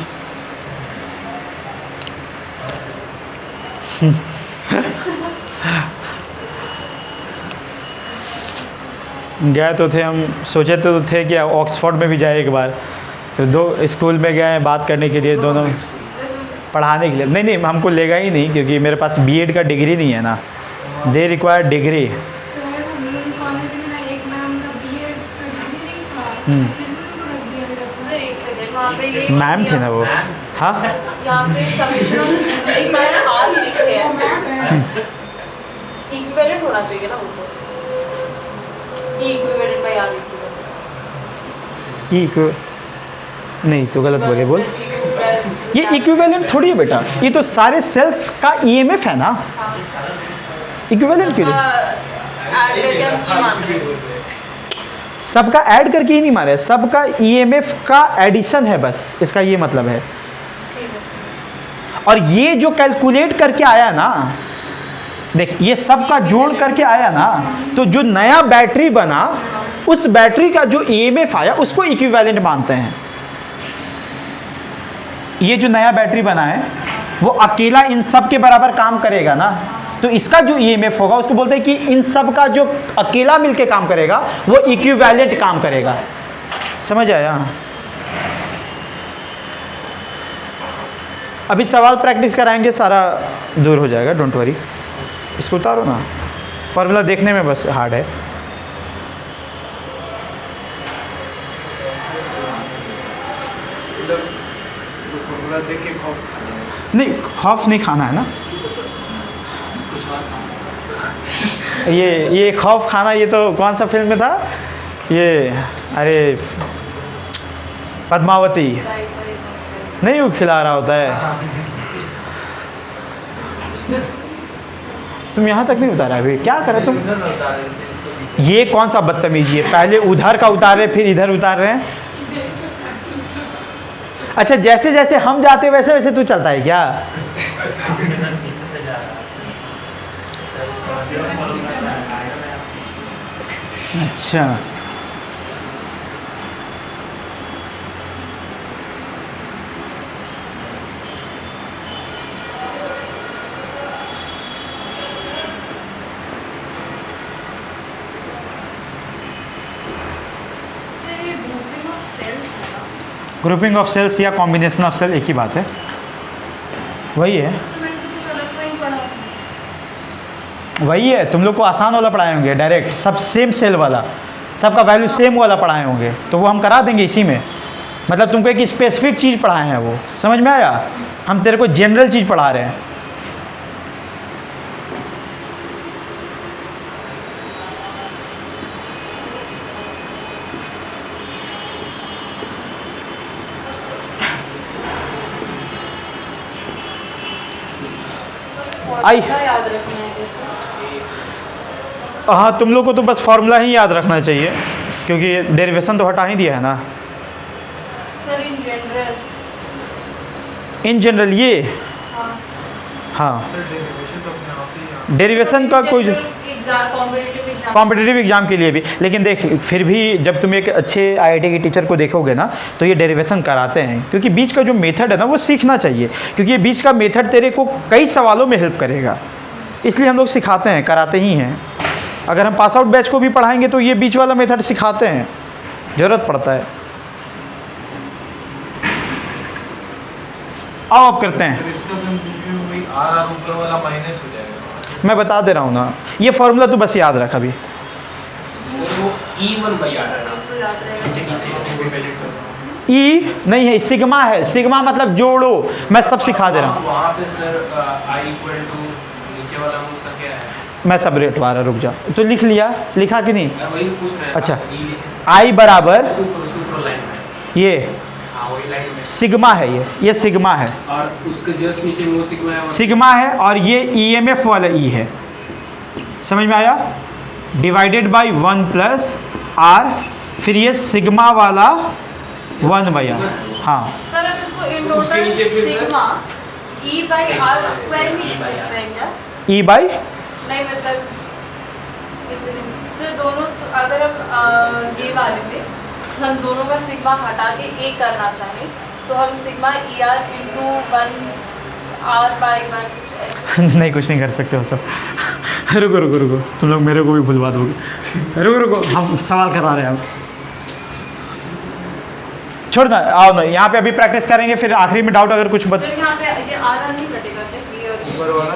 गए तो थे हम, सोचे तो थे कि ऑक्सफोर्ड में भी जाए एक बार, फिर दो स्कूल में गए बात करने के लिए, दोनों पढ़ाने के लिए। नहीं नहीं, हमको लेगा ही नहीं क्योंकि मेरे पास बीएड का डिग्री नहीं है ना, दे रिक्वायर डिग्री। मैम थे ना वो। हाँ, यहाँ पे सबमिशन ऑफ मैंने हाल ही लिखे हैं। इक्विवेलेंट होना चाहिए ना वो तो, इक्विवेलेंट में याद लिखिए। नहीं तो गलत बोले, बोल। ये इक्विवेलेंट थोड़ी है बेटा, ये तो सारे सेल्स का ईएमएफ है ना। इक्विवेलेंट क्यों? सबका ऐड करके ही नहीं मारे, सबका ईएमएफ का एडिशन है बस, इसका ये मतलब है। और ये जो कैलकुलेट करके आया ना, देख ये सबका जोड़ करके आया ना, तो जो नया बैटरी बना उस बैटरी का जो ईएमएफ आया उसको इक्विवेलेंट मानते हैं। ये जो नया बैटरी बना है वो अकेला इन सब के बराबर काम करेगा ना, तो इसका जो ईएमएफ होगा उसको बोलते हैं कि इन सब का जो अकेला मिलके काम करेगा वो इक्विवेलेंट काम करेगा। समझ आया? अभी सवाल प्रैक्टिस कराएंगे, सारा दूर हो जाएगा, डोंट वरी। इसको उतारो ना, फॉर्मूला देखने में बस हार्ड है। नहीं, खौफ नहीं खाना है ना, ये खौफ खाना, ये तो कौन सा फिल्म में था ये, अरे पद्मावती, नहीं वो खिला रहा होता है। तुम यहाँ तक नहीं उतारा अभी, क्या कर रहे तुम? ये कौन सा बदतमीजी है, पहले उधर का उतार रहे फिर इधर उतार रहे हैं। अच्छा, जैसे जैसे हम जाते वैसे वैसे तू चलता है क्या? अच्छा, ग्रुपिंग ऑफ सेल्स या कॉम्बिनेशन ऑफ सेल एक ही बात है, वही है। वही है, तुम लोग को आसान वाला पढ़ाए होंगे, डायरेक्ट सब सेम सेल वाला, सबका वैल्यू सेम वाला पढ़ाए होंगे, तो वो हम करा देंगे इसी में। मतलब तुमको एक स्पेसिफिक चीज़ पढ़ाए हैं, वो समझ में आया? हम तेरे को जनरल चीज़ पढ़ा रहे हैं। आई याद रखना है कैसे? हाँ, तुम लोग को तो बस फार्मूला ही याद रखना चाहिए क्योंकि डेरिवेशन तो हटा ही दिया है ना। सर इन जनरल ये, हाँ, डेरिवेशन का कोई कॉम्पिटिटिव एग्जाम के लिए भी, लेकिन देख फिर भी जब तुम एक अच्छे आईआईटी के टीचर को देखोगे ना तो ये डेरिवेशन कराते हैं, क्योंकि बीच का जो मेथड है ना वो सीखना चाहिए, क्योंकि ये बीच का मेथड तेरे को कई सवालों में हेल्प करेगा, इसलिए हम लोग सिखाते हैं, कराते ही हैं। अगर हम पास आउट बैच को भी पढ़ाएंगे तो ये बीच वाला मेथड सिखाते हैं, ज़रूरत पड़ता है। आओ अब करते हैं। आर ऊपर वाला माइनस हो जाएगा। मैं बता दे रहा हूँ ना, ये फॉर्मूला तो बस याद रख अभी। वो E1/R है ना, तो याद रहेगा। ई नहीं है, सिग्मा है। सिग्मा मतलब जोड़ो, मैं सब सिखा दे रहा हूँ। वहाँ पे सर I इक्वल टू नीचे वाला उसका क्या है? मैं सब रेटवा रहा, रुक जा। तो लिख लिया, लिखा कि नहीं? वही पूछ रहे हैं। अच्छा। E आई बराबर ऊपर लाइन में, ये हाँ वही लाइन में, सिग्मा है, ये सिग्मा है, और उसके जस्ट नीचे में वो सिग्मा है। सिग्मा है, और ये ईएमएफ वाला ई है। समझ में आया? डिवाइडेड बाय 1 प्लस आर, फिर ये सिग्मा वाला 1/r। हाँ सर अब इसको इन उसके टोटल नीचे फिर सर? सिग्मा E/R² ही लिख सकते हैं क्या? ई बाई नहीं मतलब सर दोनों तो अगर हम ये वाले में हम दोनों का सिग्मा हटा के एक करना चाहें तो हम सिग्मा ER इंटू 1R/1 नहीं, कुछ नहीं कर सकते हो सब। रुको रुको रुको, तुम लोग मेरे को भी भुलवा दोगे। रुको रुको, हम सवाल करवा रहे हैं अब। छोड़ ना, आओ ना, यहाँ पे अभी प्रैक्टिस करेंगे, फिर आखिरी में डाउट अगर कुछ तो यहाँ पे ये R नहीं कटेगा क्या? ऊपर वाला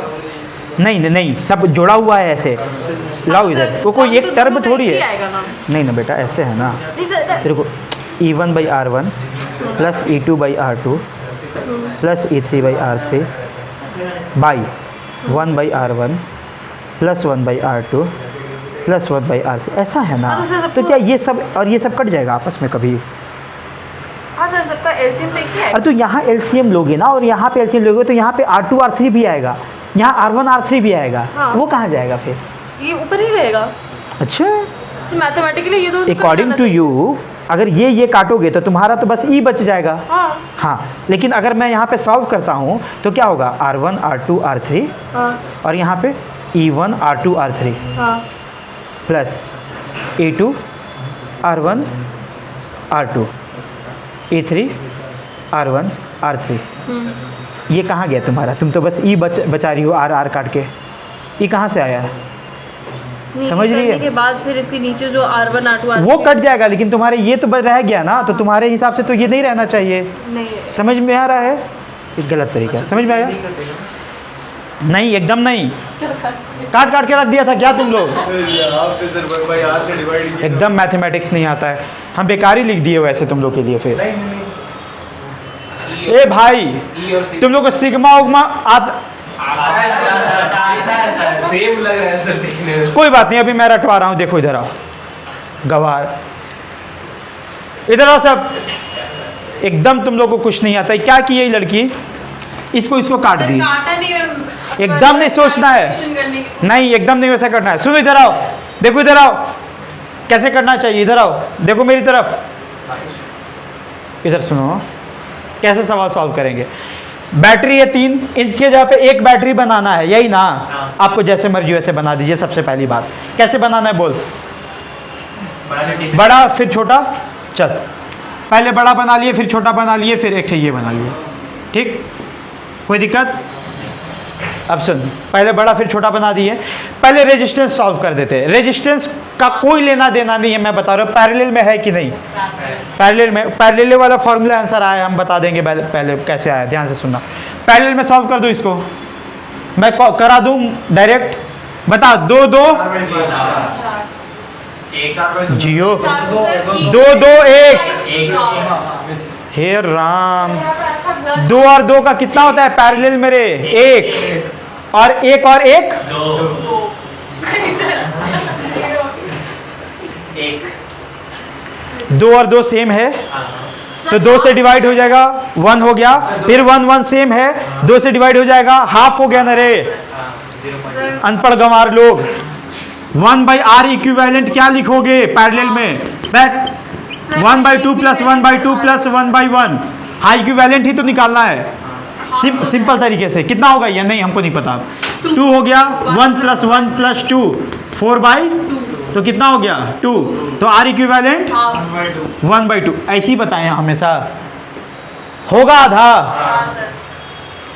नहीं नहीं नहीं, सब जुड़ा हुआ है ऐसे। लाओ इधर, वो कोई एक टर्म थोड़ी है। नहीं ना बेटा, ऐसे है ना। तेरे को E1/R1 plus E2/R2 plus E3/R3 by 1/R1 plus 1/R2 plus 1/R3, ऐसा है ना। हाँ, तो सर तो क्या ये सब और ये सब कट जाएगा आपस में कभी? हाँ सर, सबका एलसीएम देखिए। अरे तो यहाँ एलसीएम लोगे ना, और यहाँ पे एलसीएम लोगे तो यहाँ पे R2 R3 भी आएगा, यहाँ R1 R3 भी आएगा। हाँ। वो कहाँ जाएगा फिर? ये ऊपर ही रहेगा। अच्छा, मैथमेटिकली ये तो अकॉर्डिंग टू यू अगर ये काटोगे तो तुम्हारा तो बस ई बच जाएगा। हाँ हाँ, लेकिन अगर मैं यहाँ पे सॉल्व करता हूँ तो क्या होगा? R1 R2 R3 हाँ और यहाँ पे E1 R2 R3 हाँ plus E2 R1 R2 E3 R1 R3। ये कहाँ गया तुम्हारा? तुम तो बस ई बचा रही हो, R काट के। ये कहाँ से आया? समझ रही है? के बाद फिर इसके नीचे जो R1 R2 वो कट जाएगा, लेकिन तुम्हारे ये तो रह गया ना, तो तुम्हारे हिसाब से तो ये नहीं रहना चाहिए। नहीं समझ में आ रहा है? एक गलत तरीका है, समझ में आया? नहीं, एकदम नहीं। काट काट के रख दिया था क्या तुम लोग? आपके सर भाई आर से डिवाइड किया। एकदम मैथमेटिक्स नहीं आता है, हम बेकार ही लिख दिए वैसे तुम लोग के लिए। फिर नहीं नहीं ए भाई, E और तुम लोग को सिग्मा उग्मा आता है सर, सेम लग रहा है सर देखने में। कोई बात नहीं, अभी मैं रटवा रहा हूँ। देखो इधर आओ, गवार, इधर आओ सब। एकदम तुम लोग को कुछ नहीं आता है। क्या की ये लड़की? इसको काट दी। काटा नहीं है, एकदम नहीं सोचना है। करने की नहीं, एकदम नहीं वैसा करना है। सुनो इधर आओ, देखो इधर आओ, कैसे करना चाहिए। इधर आओ, देखो मेरी तरफ, इधर सुनो कैसे सवाल सॉल्व करेंगे। बैटरी है 3, इसके जगह पे एक बैटरी बनाना है, यही ना? आपको जैसे मर्जी वैसे बना दीजिए। सबसे पहली बात, कैसे बनाना है बोल? बड़ा फिर छोटा। चल, पहले बड़ा बना लिए, फिर छोटा बना लिए, फिर एक ये बना लिए। ठीक, कोई दिक्कत? अब सुन, पहले बड़ा फिर छोटा बना दिए। पहले रेजिस्टेंस सॉल्व कर देते हैं। रेजिस्टेंस का कोई लेना देना नहीं है, मैं बता रहा हूँ। पैरेलल में है कि नहीं? पैरेलल में, पैरेलल वाला फॉर्मूला आंसर आया, हम बता देंगे पहले कैसे आया। ध्यान से सुनना। पैरेलल में सॉल्व कर दो इसको, मैं करा दूँ डायरेक्ट। बता, 2 2 जियो 2 2 1। हे राम, 2 और 2 का कितना होता है पैरेलल मेरे? 1 और 1 और 1 2 और 2 सेम है, तो 2 से डिवाइड हो जाएगा, 1 हो गया। फिर 1 1 सेम है, 2 से डिवाइड हो जाएगा, हाफ हो गया ना रे। अनपढ़ गंवार लोग। 1/R इक्विवेलेंट क्या लिखोगे पैरेलल में? बैठ 1/2 प्लस 1/2 प्लस 1/1। हाँ, इक्विवेलेंट ही तो निकालना है सिंपल तरीके से। कितना होगा या नहीं हमको नहीं पता। 2 हो गया, 1 प्लस 1 प्लस 2 4/2, तो कितना हो गया? 2। तो R इक्विवेलेंट 1/2। ऐसे ही बताएं हमेशा, होगा आधा।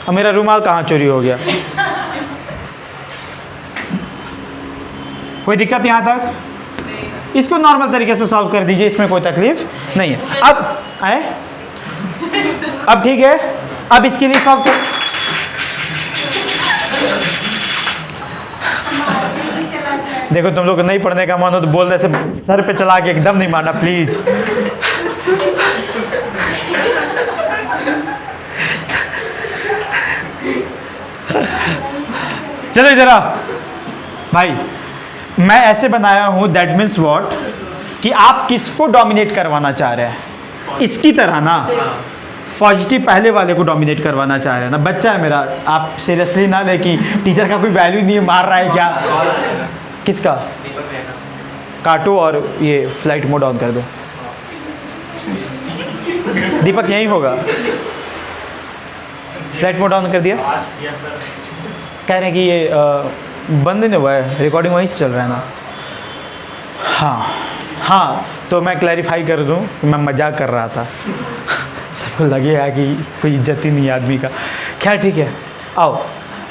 अब मेरा रुमाल कहाँ चोरी हो गया? कोई दिक्कत यहाँ तक? इसको नॉर्मल तरीके से सॉल्व कर दीजिए, इसमें कोई तकलीफ नहीं है। अब आए, अब ठीक है, अब इसके लिए सॉल्व कर। देखो तुम लोग को नहीं पढ़ने का मन हो तो बोल रहे से सर पे चला के एकदम नहीं मारना प्लीज। चलो इधर आ भाई, मैं ऐसे बनाया हूं, दैट मीन्स व्हाट, कि आप किसको डोमिनेट करवाना चाह रहे हैं, इसकी तरह ना, पॉजिटिव पहले वाले को डोमिनेट करवाना चाह रहे हैं ना। बच्चा है मेरा, आप सीरियसली ना ले कि टीचर का कोई वैल्यू नहीं है, मार रहा है क्या। किसका? काटो और ये फ्लाइट मोड ऑन कर दो। दीपक यही होगा, फ्लाइट मोड ऑन कर दिया। कह रहे हैं कि ये बंद नहीं हुआ है, रिकॉर्डिंग वहीं से चल रहा है ना। हाँ हाँ, तो मैं क्लैरिफाई कर दूं कि मैं मजाक कर रहा था। सबको लगेगा कि कोई इज्जत ही नहीं है आदमी का। खैर ठीक है, आओ।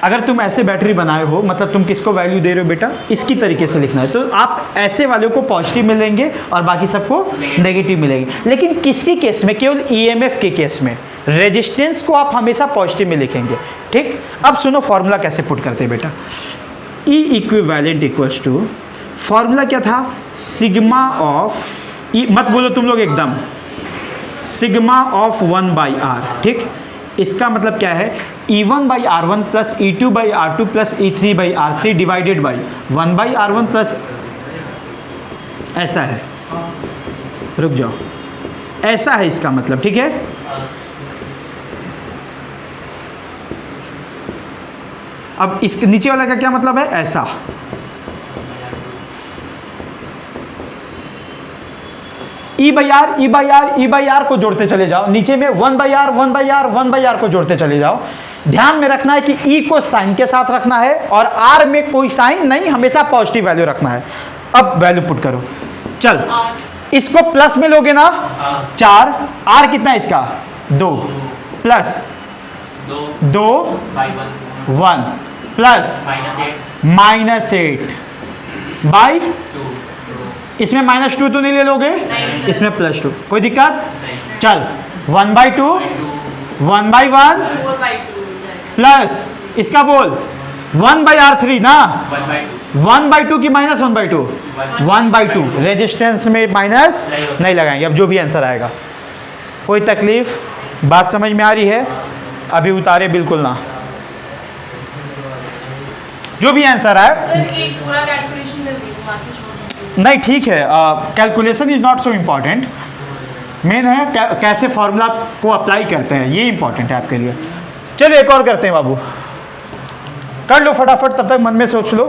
अगर तुम ऐसे बैटरी बनाए हो, मतलब तुम किसको वैल्यू दे रहे हो बेटा, इसकी तरीके से लिखना है। तो आप ऐसे वाले को पॉजिटिव मिलेंगे और बाकी सबको नेगेटिव मिलेंगे। लेकिन किसके केस में? केवल ईएमएफ के केस में रेजिस्टेंस को आप हमेशा पॉजिटिव में लिखेंगे। ठीक, अब सुनो फॉर्मूला कैसे पुट करते हैं बेटा। ई इक्विवेलेंट इक्वल्स टू, फॉर्मूला क्या था? सिग्मा ऑफ ई, मत बोलो तुम लोग एकदम, सिग्मा ऑफ 1/r। ठीक, इसका मतलब क्या है? E1/r1 plus E2/r2 plus E3/r3 divided by 1/r1 plus, ऐसा है, रुक जाओ, ऐसा है इसका मतलब। ठीक है, अब इस नीचे वाला का क्या मतलब है? ऐसा। E/r को जोड़ते चले जाओ, नीचे में 1/r को जोड़ते चले जाओ। ध्यान में रखना है कि E को साइन के साथ रखना है और R में कोई साइन नहीं, हमेशा पॉजिटिव वैल्यू रखना है। अब वैल्यू पुट करो, चल इसको प्लस में लोगे ना, 4, R कितना है इसका? 2 प्लस 2 1 प्लस -8 बाई, इसमें -2 तो नहीं ले लोगे, इसमें +2, कोई दिक्कत? चल 1/2 1/1 प्लस इसका बोल 1/r3 ना, 1/2 की -1/2 1/2। रेजिस्टेंस में माइनस नहीं लगाएंगे। अब जो भी आंसर आएगा, कोई तकलीफ? बात समझ में आ रही है? अभी उतारे बिल्कुल ना, जो भी आंसर आए। एक पूरा कैलकुलेशन कर दीजिए, बाकी छोड़ दीजिए। नहीं ठीक है, calculation is not so important, main है कैसे फॉर्मूला को अप्लाई करते हैं, ये इंपॉर्टेंट है आपके लिए। चलिए एक और करते हैं बाबू, कर लो फटाफट, तब तक मन में सोच लो।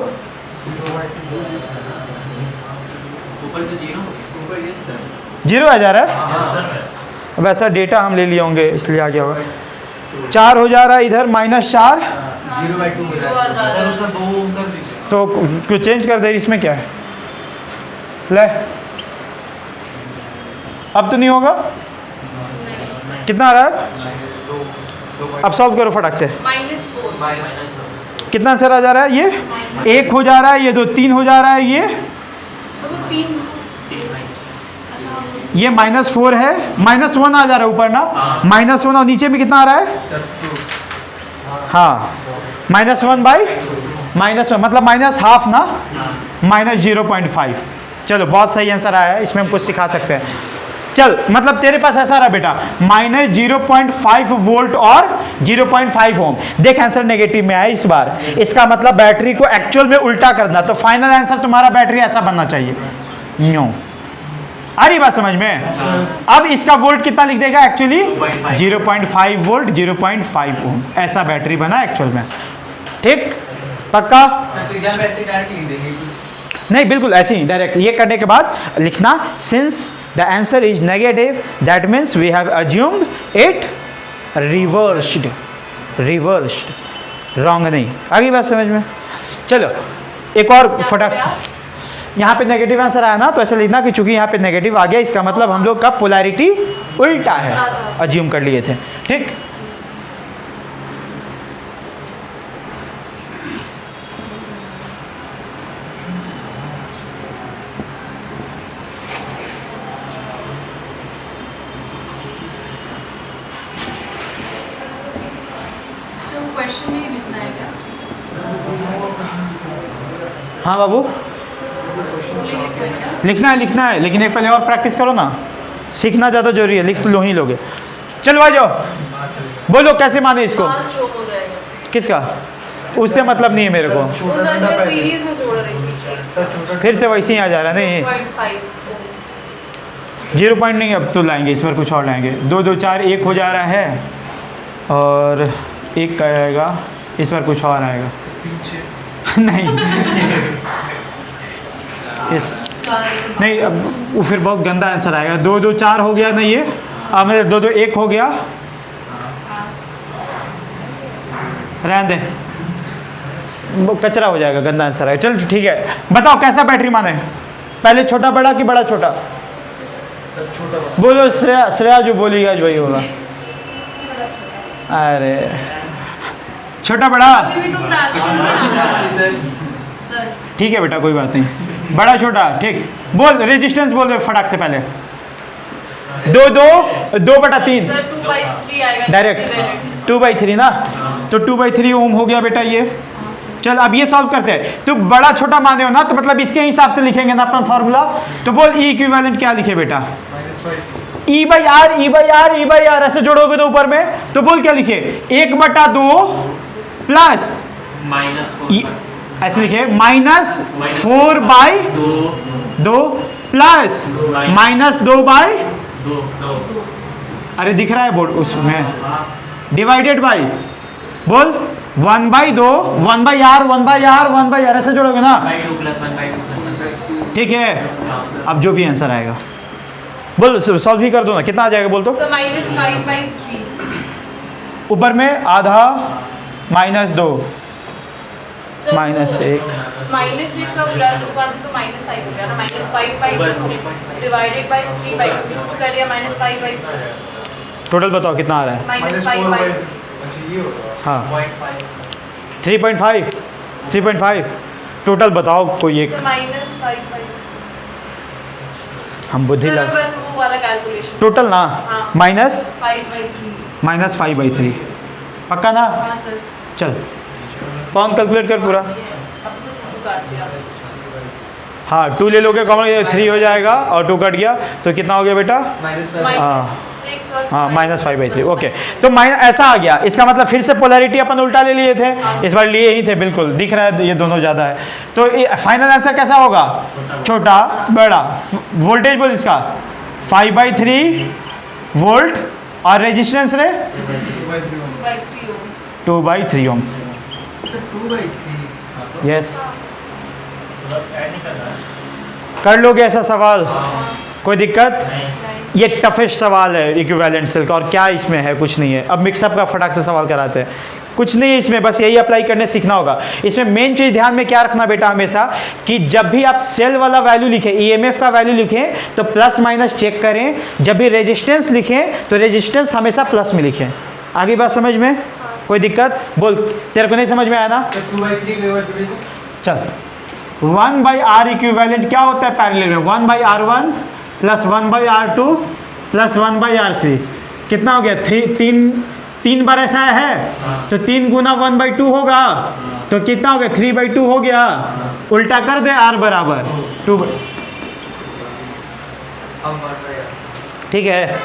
जीरो आ जा रहा है, अब ऐसा डेटा हम ले लिए होंगे इसलिए आ गया होगा। 4 हो जा रहा है इधर, -4 सर उसका 2 कर दीजिए। तो कुछ चेंज कर दे, इसमें क्या है? ले, अब तो नहीं होगा। कितना आ रहा है? अब सॉल्व करो फटाक से। -4 कितना आंसर आ जा रहा है? ये 1 हो जा रहा है, ये 2 3 हो जा रहा है, ये ये -4 है, -1 आ जा रहा है ऊपर ना, -1 और नीचे में कितना आ रहा है? हाँ, -1/-1 मतलब -½ ना, -0.5। चलो बहुत सही आंसर आया है, इसमें हम कुछ सिखा सकते हैं। चल मतलब तेरे पास ऐसा रहा बेटा, -0.5 वोल्ट और 0.5 ओम। देख आंसर नेगेटिव में आया इस बार, इसका मतलब बैटरी को एक्चुअल में उल्टा करना, तो फाइनल आंसर तुम्हारा बैटरी ऐसा बनना चाहिए। न्यू आ रही बात समझ में? अब इसका वोल्ट कितना लिख देगा एक्चुअली? 0.5 वोल्ट 0.5 ओम, ऐसा बैटरी बना एक्चुअल में। ठीक, पक्का? सर तो एग्जाम में ऐसे डायरेक्ट लिख देंगे कुछ? नहीं बिल्कुल ऐसे ही डायरेक्ट। ये करने के बाद लिखना, since the answer is negative that means we have assumed it reversed. Wrong नहीं। आगे बात समझ में? चलो एक और फटाक से, यहाँ पे नेगेटिव आंसर आया ना, तो ऐसे लिखना कि चूंकि यहाँ पे नेगेटिव आ गया, इसका मतलब हम लोग का पोलैरिटी उल्टा है, अज्यूम कर लिए थे। ठीक, हाँ बाबू, लिखना है लेकिन एक पहले और प्रैक्टिस करो ना, सीखना ज़्यादा जरूरी है, लिख तो लो ही लोगे। चलो आ जाओ, बोलो कैसे माने इसको, 5 शो हो जाएगा। किसका, उससे मतलब नहीं है मेरे को, उधर मैं सीरीज में जोड़ रही थी। फिर से वैसे ही आ जा रहा है नहीं, 0.5 0 पॉइंट नहीं, अब तो लाएंगे इस पर कुछ और लाएंगे। 2 2 4 1 हो जा रहा है और 1 का आएगा, इस पर कुछ और आएगा नहीं इस नहीं, अब वो फिर बहुत गंदा आंसर आएगा। 2 2 4 हो गया ना ये, अब मेरे 2 2 1 हो गया, रहने दे, वो कचरा हो जाएगा, गंदा आंसर है। चल ठीक है, बताओ कैसा बैटरी माने, पहले छोटा बड़ा कि बड़ा छोटा, बोलो श्रेया जो बोलेगा जो वही होगा। अरे छोटा बड़ा, अभी भी तो फ्रैक्शन में आ रहा है सर। ठीक है बेटा कोई बात नहीं, बड़ा छोटा ठीक। बोल रेजिस्टेंस बोल दे फटाक से पहले। 2/3 सर 2/3 आएगा डायरेक्ट 2/3 ना, तो 2/3 ओम हो गया बेटा ये। चल अब ये सॉल्व करते हैं, तो बड़ा छोटा माने हो ना, तो मतलब इसके हिसाब से लिखेंगे ना अपना फॉर्मूला। तो बोल ई इक्विवेलेंट क्या लिखे बेटा, E/R ऐसे जोड़ोगे तो ऊपर में, तो बोल क्या लिखे 1/2 प्लस ऐसे लिखे -4/2 प्लस -2/2, अरे दिख रहा है बोर्ड उसमें, डिवाइडेड बाई, बोल 1/2 1/R ऐसे जोड़ोगे ना, ठीक है। अब जो भी आंसर आएगा बोल सॉल्व ही कर दो ना, कितना आ जाएगा बोल तो। तो -5/3 ऊपर में आधा -2 -1 -6 और +1 तो -5 हो गया ना, -5/2 डिवाइडेड बाय 3/2 कर दिया, -5/3 टोटल बताओ कितना आ रहा है। -5/2 अच्छा ये होगा हाँ 0.5 3.5 टोटल बताओ कोई एक, तो -5/2 हम बुद्धि सर लग बस वो वाला कैलकुलेशन टोटल ना, हाँ। -5/3 5/3 पक्का ना। हाँ सर। चल कौन कैलकुलेट कर पूरा, अब तो 2 काट दिया। हाँ 2 ले लोगे कॉमन, 3 हो जाएगा और 2 कट गया तो कितना हो गया बेटा, -6 और हाँ -5/3 ओके। तो ऐसा आ गया, इसका मतलब फिर से पोलैरिटी अपन उल्टा ले लिए थे, इस बार लिए ही थे, बिल्कुल दिख रहा है ये दोनों ज़्यादा है। तो फाइनल आंसर कैसा होगा, छोटा बड़ा। वोल्टेज बोल इसका 5/3 वोल्ट और रेजिस्टेंस रे 2/3 ओम। 2/3 यस कर लोगे ऐसा सवाल, कोई दिक्कत, ये टफेस्ट सवाल है इक्विवेलेंट सेल का, और क्या इसमें है, कुछ नहीं है। अब मिक्सअप का फटाक से सवाल कराते हैं, कुछ नहीं है इसमें, बस यही अप्लाई करने सीखना होगा। इसमें मेन चीज़ ध्यान में क्या रखना बेटा हमेशा, कि जब भी आप सेल वाला वैल्यू लिखें, ईएमएफ का वैल्यू लिखें तो प्लस माइनस चेक करें, जब भी रेजिस्टेंस लिखें तो रेजिस्टेंस हमेशा प्लस में लिखें। आगे बात समझ में, कोई दिक्कत, बोल तेरे को नहीं समझ में आया ना। 2/3 वेवर जुड़े थे। चल 1/R इक्विवेलेंट क्या होता है पैरेलल में, 1/R1 plus 1/R2 plus 1/R3, कितना हो गया, 3 बार ऐसा है तो 3 गुना 1/2 होगा, तो कितना हो गया 3/2 हो गया। उल्टा कर दे R बराबर 2, अब बात है यार। ठीक है।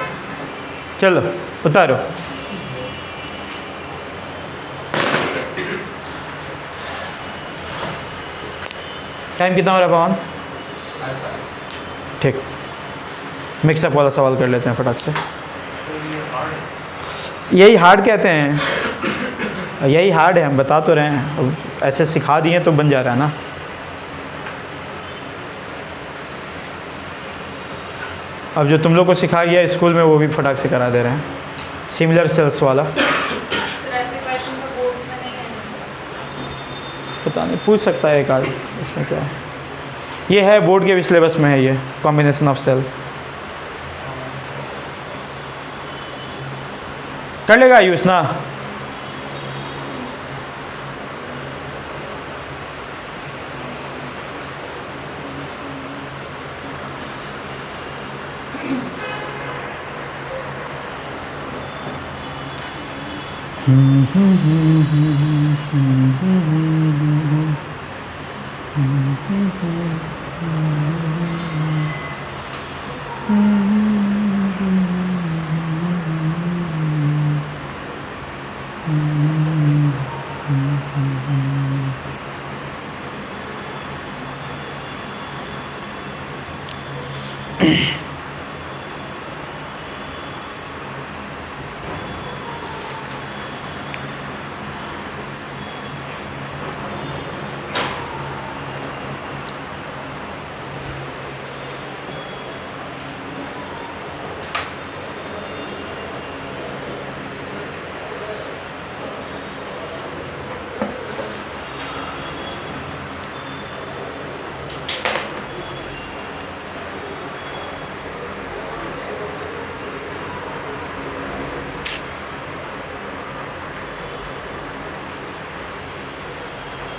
चलो उतारो, टाइम कितना हो रहा है पवन, ठीक। मिक्सअप वाला सवाल कर लेते हैं फटाक से, यही हार्ड कहते हैं, यही हार्ड है, हम बता तो रहे हैं, अब ऐसे सिखा दिए तो बन जा रहा है ना। अब जो तुम लोग को सिखाया गया स्कूल में वो भी फटाक से करा दे रहे हैं, सिमिलर सेल्स वाला। सर ऐसे क्वेश्चन तो बोर्ड्स में नहीं है। पता नहीं, पूछ सकता है एक आध, इसमें क्या है, ये है बोर्ड के भी सिलेबस में है, ये कॉम्बिनेशन ऑफ सेल कर लेगा यूज ना।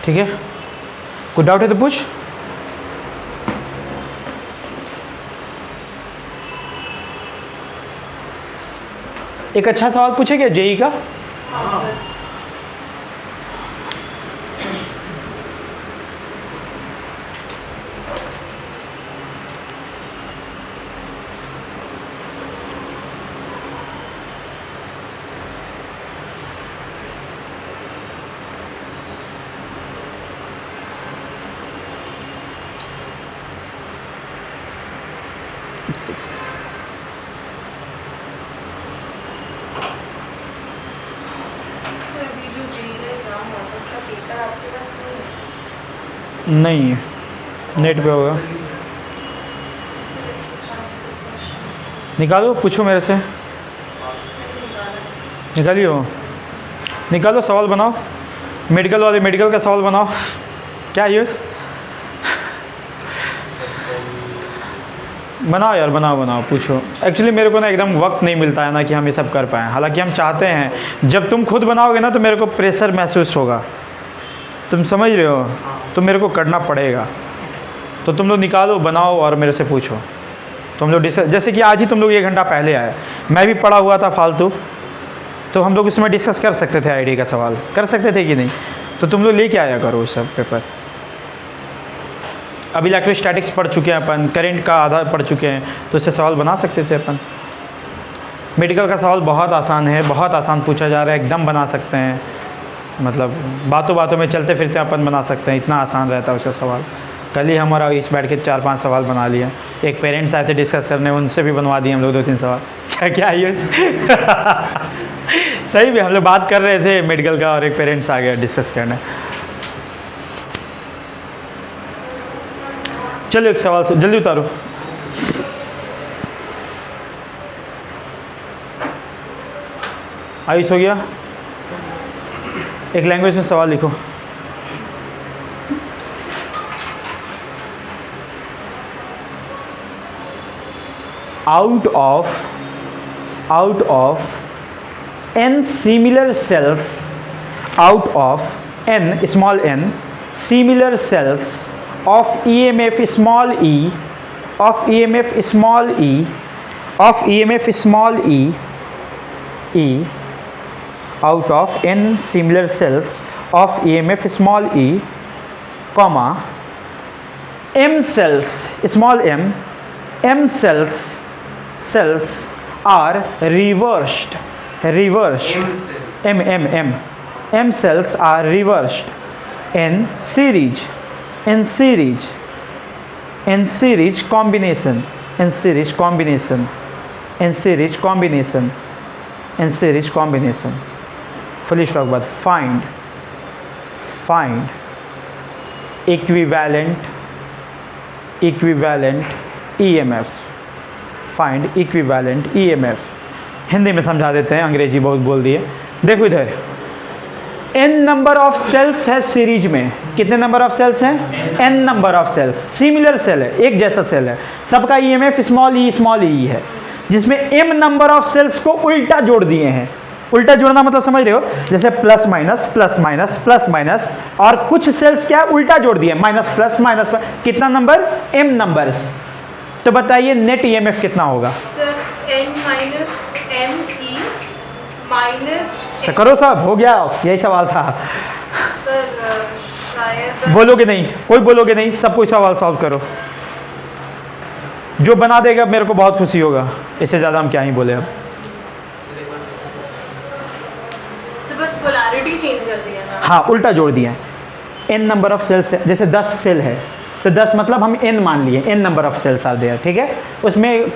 ठीक है, कोई डाउट है तो पूछ। एक अच्छा सवाल पूछेगा जेई का। हाँ सर। सर, अभी जो जेईई का एग्जाम हुआ था उसका पेपर आपके पास नहीं है? नहीं है, नेट पे होगा। Sir, it's just answer the question. निकालो, पूछो मेरे से। मैंने निकाला। निकालियो, निकालो, सवाल बनाओ। मेडिकल वाले मेडिकल का सवाल बनाओ। क्या यूज़ बनाओ यार, बनाओ बनाओ, पूछो। एक्चुअली मेरे को ना एकदम वक्त नहीं मिलता है ना कि हम ये सब कर पाएँ। हालांकि हम चाहते हैं, जब तुम खुद बनाओगे ना तो मेरे को प्रेशर महसूस होगा, तुम समझ रहे हो, तो मेरे को करना पड़ेगा। तो तुम लोग निकालो, बनाओ और मेरे से पूछो। तुम लोग डिस्कस, जैसे कि आज ही तुम लोग 1 घंटा पहले आए, मैं भी पढ़ा हुआ था फालतू, तो हम लोग इसमें डिस्कस कर सकते थे, आईडी का सवाल कर सकते थे कि नहीं। तो तुम लोग लेके आया करो सब पेपर। अब इलेक्ट्रोस्टैटिक्स पढ़ चुके हैं अपन, करंट का आधा पढ़ चुके हैं, तो इससे सवाल बना सकते थे अपन। मेडिकल का सवाल बहुत आसान है, बहुत आसान पूछा जा रहा है, एकदम बना सकते हैं। मतलब बातों बातों में चलते फिरते अपन बना सकते हैं, इतना आसान रहता है उसका सवाल। कल ही हमारा इस बैठ के 4-5 सवाल बना लिया। एक पेरेंट्स आए थे डिस्कस करने, उनसे भी बनवा दिए हम लोग 2-3 सवाल। क्या क्या ये सही भी, हम लोग बात कर रहे थे मेडिकल का और एक पेरेंट्स आ गया डिस्कस करने। चलो एक सवाल से जल्दी उतारो। आयुष हो गया, एक लैंग्वेज में सवाल लिखो। out of n similar cells, out of n small n similar cells of EMF small e, of EMF small e, of EMF small e, out of n similar cells of EMF small e, comma m cells, small m cells are reversed, m cells are reversed in series combination, full stop बाद find equivalent EMF, find equivalent EMF। Hindi में समझा देते हैं, अंग्रेजी बहुत बोल दिए। देखो इधर n नंबर ऑफ सेल्स है सीरीज में। कितने नंबर ऑफ सेल्स हैं? n number of cells. Similar cell है, एक जैसा सेल है, सबका EMF स्मॉल e है, जिसमें m नंबर ऑफ सेल्स को उल्टा जोड़ दिए हैं। उल्टा जोड़ना मतलब समझ रहे हो, जैसे plus minus plus minus plus minus, और कुछ सेल्स क्या उल्टा जोड़ दिए, माइनस प्लस माइनस। कितना नंबर? m numbers. तो बताइए नेट EMF कितना होगा? Sir n minus m e minus करो साहब, हो गया, यही सवाल था। सर शायद शायद बोलोगे नहीं, कोई बोलोगे नहीं, सब कोई सवाल सॉल्व करो। जो बना देगा मेरे को बहुत खुशी होगा, इससे ज़्यादा हम क्या ही बोले अब। तो बस पोलैरिटी चेंज कर दिया ना। हाँ, उल्टा जोड़ दिया है। n नंबर ऑफ सेल्स है, जैसे 10 सेल है तो 10 मतलब हम n मान लिए, n number of cells are there, ठीक है। उसमें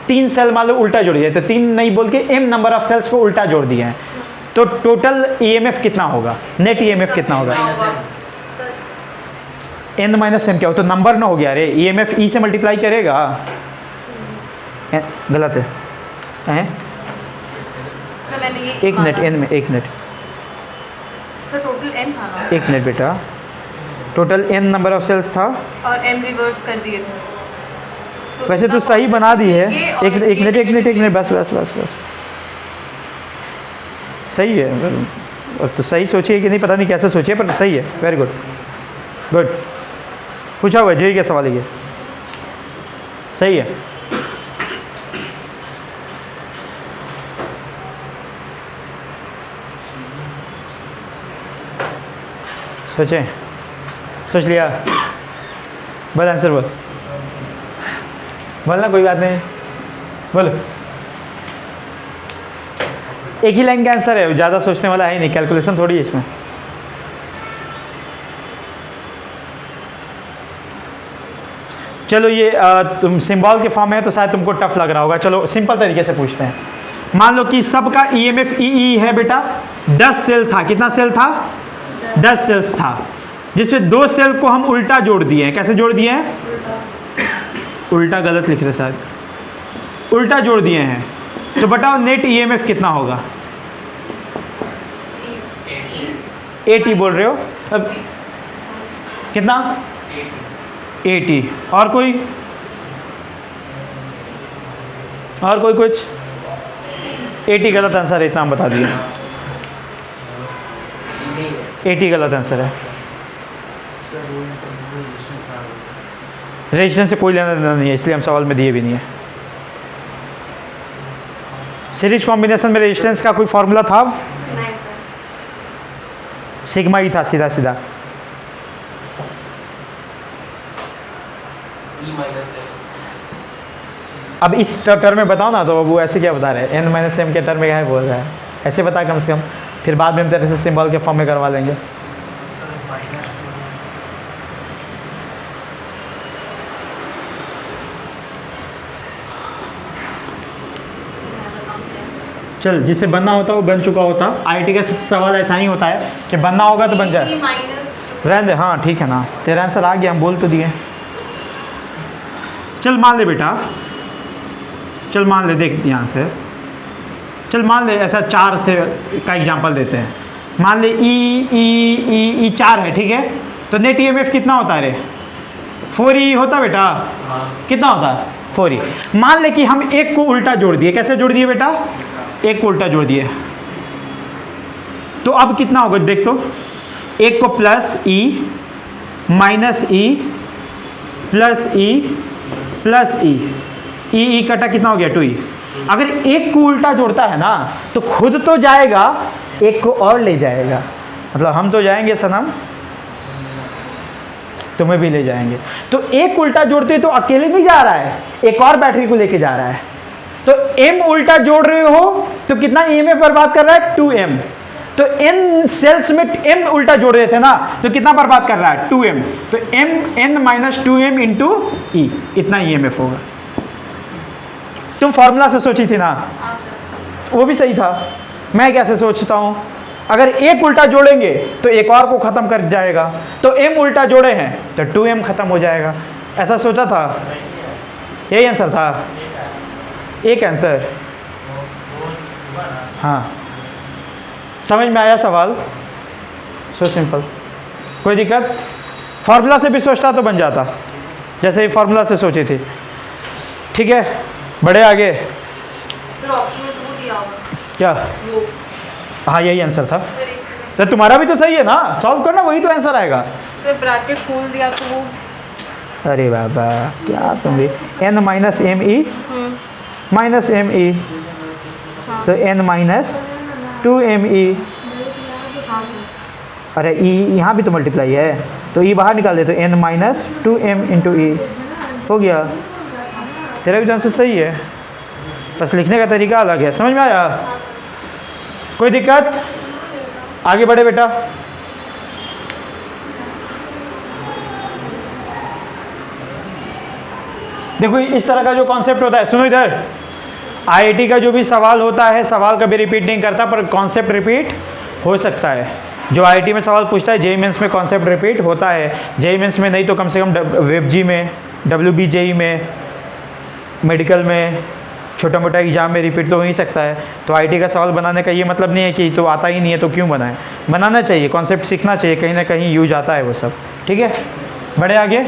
3 सेल मान लो उल्टा जोड़ दिया, तो 3 नहीं बोल के m नंबर ऑफ सेल्स को उल्टा जोड़ दिया है, तो टोटल EMF कितना होगा, नेट EMF कितना होगा? सर n माइनस m क्या हो, तो नंबर ना हो गया रे, EMF e से मल्टीप्लाई करेगा। गलत है, हैं? तो मैंने ये एक मिनट, n में एक मिनट, सर टोटल m था ना, एक मिनट बेटा, total n number of cells था। और m रिवर्स कर दिए थे। तो वैसे तो इतना सही बना दी है। positive लेंगे एक और एक मिनट ये एक मिनट एक negative मिनट, बस बस बस बस, सही है। अब तो सही सोचिए कि नहीं पता नहीं कैसे सोचिए, पर सही है। Very good, good. पूछा हुआ है जेई का सवाल है ये, सही है। सोचें, सोच लिया, बोल आंसर बोल, बोलना कोई बात नहीं, बोलो। एक ही लाइन का आंसर है, ज़्यादा सोचने वाला है ही नहीं, कैलकुलेशन थोड़ी है इसमें। चलो ये तुम सिंबल के फॉर्म में है तो शायद तुमको टफ लग रहा होगा। चलो सिंपल तरीके से पूछते हैं। मान लो कि सबका EMF EE है बेटा, 10 सेल था, कितना सेल था? 10 सेल्स था, जिसमें 2 सेल को हम उल्टा जोड़ दिए हैं। कैसे जोड़ दिए हैं? उल्टा गलत लिख रहे शायद, उल्टा जोड़ दिए हैं। तो बताओ नेट EMF कितना होगा? 80 बोल रहे हो, अब कितना? 80। और कोई कुछ? 80 गलत आंसर है, इतना हम बता दिए। 80 गलत आंसर है। रेजिस्टेंस से कोई लेना देना नहीं है, इसलिए हम सवाल में दिए भी नहीं है। सीरीज कॉम्बिनेशन में रेजिस्टेंस का कोई फॉर्मूला था? नहीं सर, सिग्मा ही था, सीधा सीधा। अब इस टर्म में बताओ ना, तो वो ऐसे क्या बता रहे हैं? n माइनस एम के टर्म में क्या है बोल रहा है, ऐसे बता कम से कम, फिर बाद में हम तेरे से सिंबल के फॉर्म में करवा लेंगे। चल, जिसे बनना होता वो बन चुका होता। IIT का सवाल ऐसा ही होता है कि बनना होगा तो बन जाए। -2 रहने दे, हाँ ठीक है ना, तेरा आंसर आ गया, हम बोल तो दिए। चल मान ले बेटा, चल मान ले, देख ध्यान से, चल मान ले ऐसा 4 से का एग्जांपल देते हैं। मान ले ई 4 है, ठीक है, तो नेट EMF कितना होता है रे? 4E होता बेटा। कितना होता है? 4E। मान ले कि हम एक को उल्टा जोड़ दिए। कैसे जोड़ दिए बेटा? एक को उल्टा जोड़ दिए, तो अब कितना होगा देख तो, एक को plus E minus E plus E plus E, ई कटा कितना हो गया? 2E। अगर एक को उल्टा जोड़ता है ना तो खुद तो जाएगा, एक को और ले जाएगा। मतलब हम तो जाएंगे सनम, तुम्हें भी ले जाएंगे। तो एक उल्टा जोड़ते तो अकेले नहीं जा रहा है, एक और बैटरी को लेके जा रहा है। तो m उल्टा जोड़ रहे हो तो कितना EMF बर्बाद कर रहा है? 2m। तो n सेल्स में m उल्टा जोड़ रहे थे ना, तो कितना बर्बाद कर रहा है? 2m। तो n माइनस 2m इंटू ई, इतना EMF होगा। तुम फॉर्मूला से सोची थी ना, हाँ सर, वो भी सही था। मैं कैसे सोचता हूँ, अगर एक उल्टा जोड़ेंगे तो एक और को ख़त्म कर जाएगा, तो m उल्टा जोड़े हैं तो 2m ख़त्म हो जाएगा। ऐसा सोचा था, यही आंसर था, एक आंसर। हाँ, समझ में आया सवाल? सो सिंपल, कोई दिक्कत? फार्मूला से भी सोचता तो बन जाता, जैसे ही फार्मूला से सोची थी। ठीक है, बढ़े आगे। सर ऑप्शन में तो वो दिया होगा क्या? वो, हाँ यही आंसर था। सर एक सेकंड, तो तुम्हारा भी तो सही है ना, सॉल्व करना, वही तो आंसर आएगा। सर ब्रैकेट खोल दिया तो वो, अरे बाबा क्या तुम भी, n minus M E minus M E, हाँ तो n माइनस 2m e, हाँ सर, अरे ई यहाँ भी तो मल्टीप्लाई है, तो ई बाहर निकाल दे तो n माइनस 2m इंटू ई हो गया। तेरा भी तो आंसर सही है, बस लिखने का तरीका अलग है। समझ में आया? कोई दिक्कत? आगे बढ़े बेटा। देखो इस तरह का जो कॉन्सेप्ट होता है, सुनो इधर, आईआईटी का जो भी सवाल होता है, सवाल कभी रिपीट नहीं करता पर कॉन्सेप्ट रिपीट हो सकता है। जो आईआईटी में सवाल पूछता है जेईई मेंस में कॉन्सेप्ट रिपीट होता है, जेईई मेंस में नहीं तो कम से कम वेबजी में, डब्ल्यूबीजेई में, मेडिकल में, छोटा मोटा एग्जाम में रिपीट तो हो ही सकता है। तो आईआईटी का सवाल बनाने का ये मतलब नहीं है कि तो आता ही नहीं है तो क्यों बनाए, बनाना चाहिए, कॉन्सेप्ट सीखना चाहिए, कहीं ना कहीं यूज आता है वो सब। ठीक है, बढ़े आगे।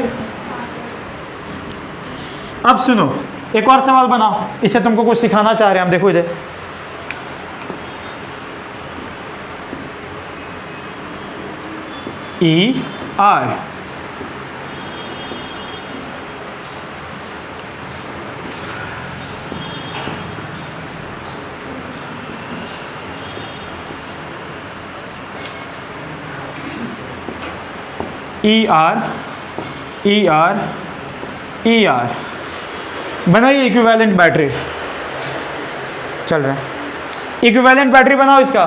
अब सुनो एक और सवाल बनाओ, इससे तुमको कुछ सिखाना चाह रहे हैं हम। देखो इधर, E R E R E R E R बनाइए इक्विवेलेंट बैटरी चल रहा है। इक्विवेलेंट बैटरी बनाओ इसका।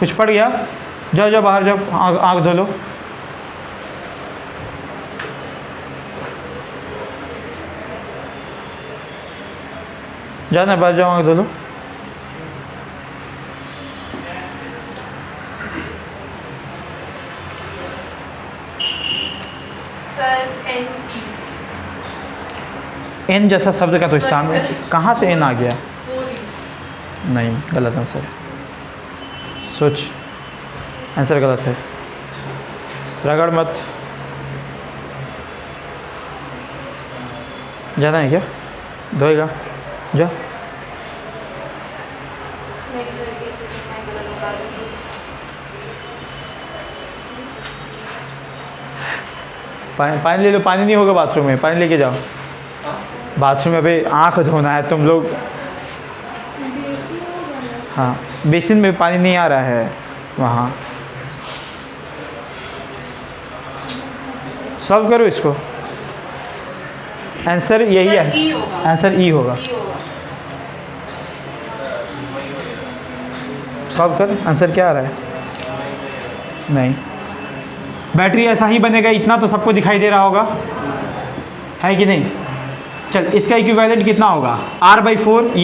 कुछ पड़ गया? जाओ जाओ बाहर जाओ, आँख धो लो। जाना बाहर जाओ, आँख धो लो। एन जैसा शब्द का तो इस्तेमाल, कहाँ से एन आ गया? नहीं, गलत आंसर है। सोच, आंसर गलत है, रगड़ मत। जाना है क्या? धोएगा जा। पानी ले लो, पानी नहीं होगा बाथरूम में, पानी लेके जाओ। बाथरूम में अभी आँख धोना है तुम लोग। हाँ, बेसिन में पानी नहीं आ रहा है वहाँ। सॉल्व करो इसको, आंसर यही है, आंसर ई होगा। सॉल्व कर, आंसर क्या आ रहा है? नहीं, बैटरी ऐसा ही बनेगा, इतना तो सबको दिखाई दे रहा होगा, है कि नहीं? चल, इसका इक्विवेलेंट कितना होगा? r/4,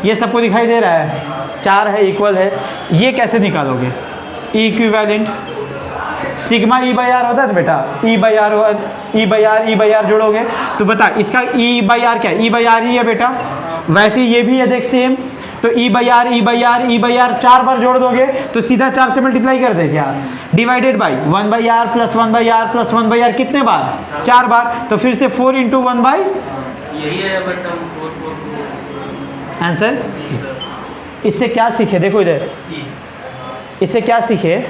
ये सबको दिखाई दे रहा है, 4 है, इक्वल है। ये कैसे निकालोगे? इक्विवेलेंट सिग्मा E/R होता है बेटा, E/R जोड़ोगे तो बता इसका E/R क्या है? E/R ही है बेटा। वैसे ये भी है देख सेम, तो E/R 4 बार जोड़ दोगे तो सीधा 4 से मल्टीप्लाई कर दे क्या? Divided by 1/R plus 1/R plus 1/R कितने बार? 4 बार। तो फिर से 4 इंटू 1/, यही है बट आंसर। इससे क्या सीखे? देखो इधर, इससे क्या सीखे?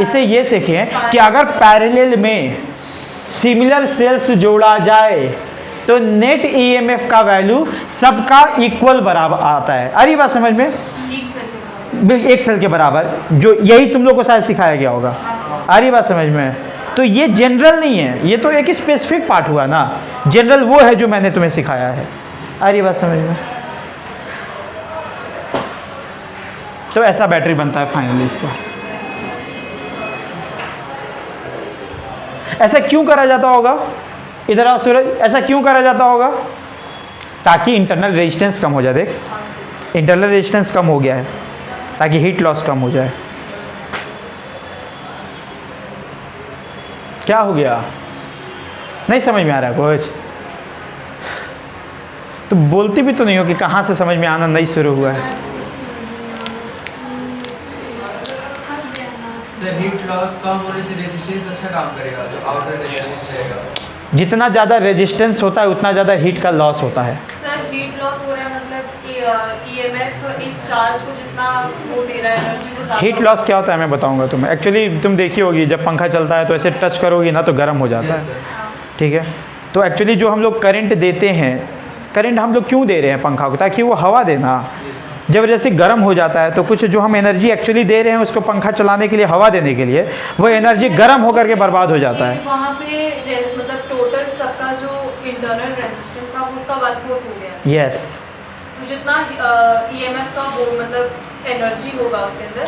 इससे ये सीखे कि अगर पैरेलल में सिमिलर सेल्स जोड़ा जाए तो नेट ईएमएफ का वैल्यू सबका इक्वल बराबर आता है। अरे बात समझ में? एक सेल के बराबर, जो यही तुम लोग को शायद सिखाया गया होगा। अरे बात समझ में? तो ये जनरल नहीं है, ये तो एक स्पेसिफिक पार्ट हुआ ना। जनरल वो है जो मैंने तुम्हें सिखाया है। अरे बात समझ में? तो ऐसा बैटरी बनता है फाइनली इसका। ऐसा क्यों करा जाता होगा? इधर आओ सूरज, ऐसा क्यों करा जाता होगा? ताकि इंटरनल रेजिस्टेंस कम हो जाए। देख, इंटरनल रेजिस्टेंस कम हो गया है, ताकि हीट लॉस कम हो जाए। क्या हो गया? नहीं समझ में आ रहा है कुछ? तो बोलती भी तो नहीं हो कि कहाँ से समझ में आना नहीं शुरू हुआ है। सर हीट लॉस कम होने से रेजिस्टेंस अच्छा काम करेगा, जो आउटर रेजिस्टेंस रहेगा। जितना ज़्यादा रेजिस्टेंस होता है उतना ज़्यादा हीट का लॉस होता है। सर हीट लॉस हो रहा है मतलब ईएमएफ एक चार्ज को जितना वो दे रहा है एनर्जी को ज़्यादा। हीट लॉस क्या होता है मैं बताऊंगा तुम्हें। एक्चुअली तुम देखी होगी जब पंखा चलता है तो ऐसे टच करोगी ना तो गर्म हो जाता है, ठीक है? तो एक्चुअली जो हम लोग करंट देते हैं करंट हम लोग क्यों दे रहे हैं पंखा को? ताकि वो हवा देना। जब जैसे गर्म हो जाता है तो कुछ जो हम एनर्जी एक्चुअली दे रहे हैं उसको पंखा चलाने के लिए, हवा देने के लिए, वो एनर्जी गर्म होकर के बर्बाद हो जाता है। वहाँ पे मतलब टोटल सबका जो इंटरनल रेजिस्टेंस था उसका 1/4 हो गया। यस, तो जितना ईएमएफ का वो मतलब एनर्जी होगा उसके अंदर,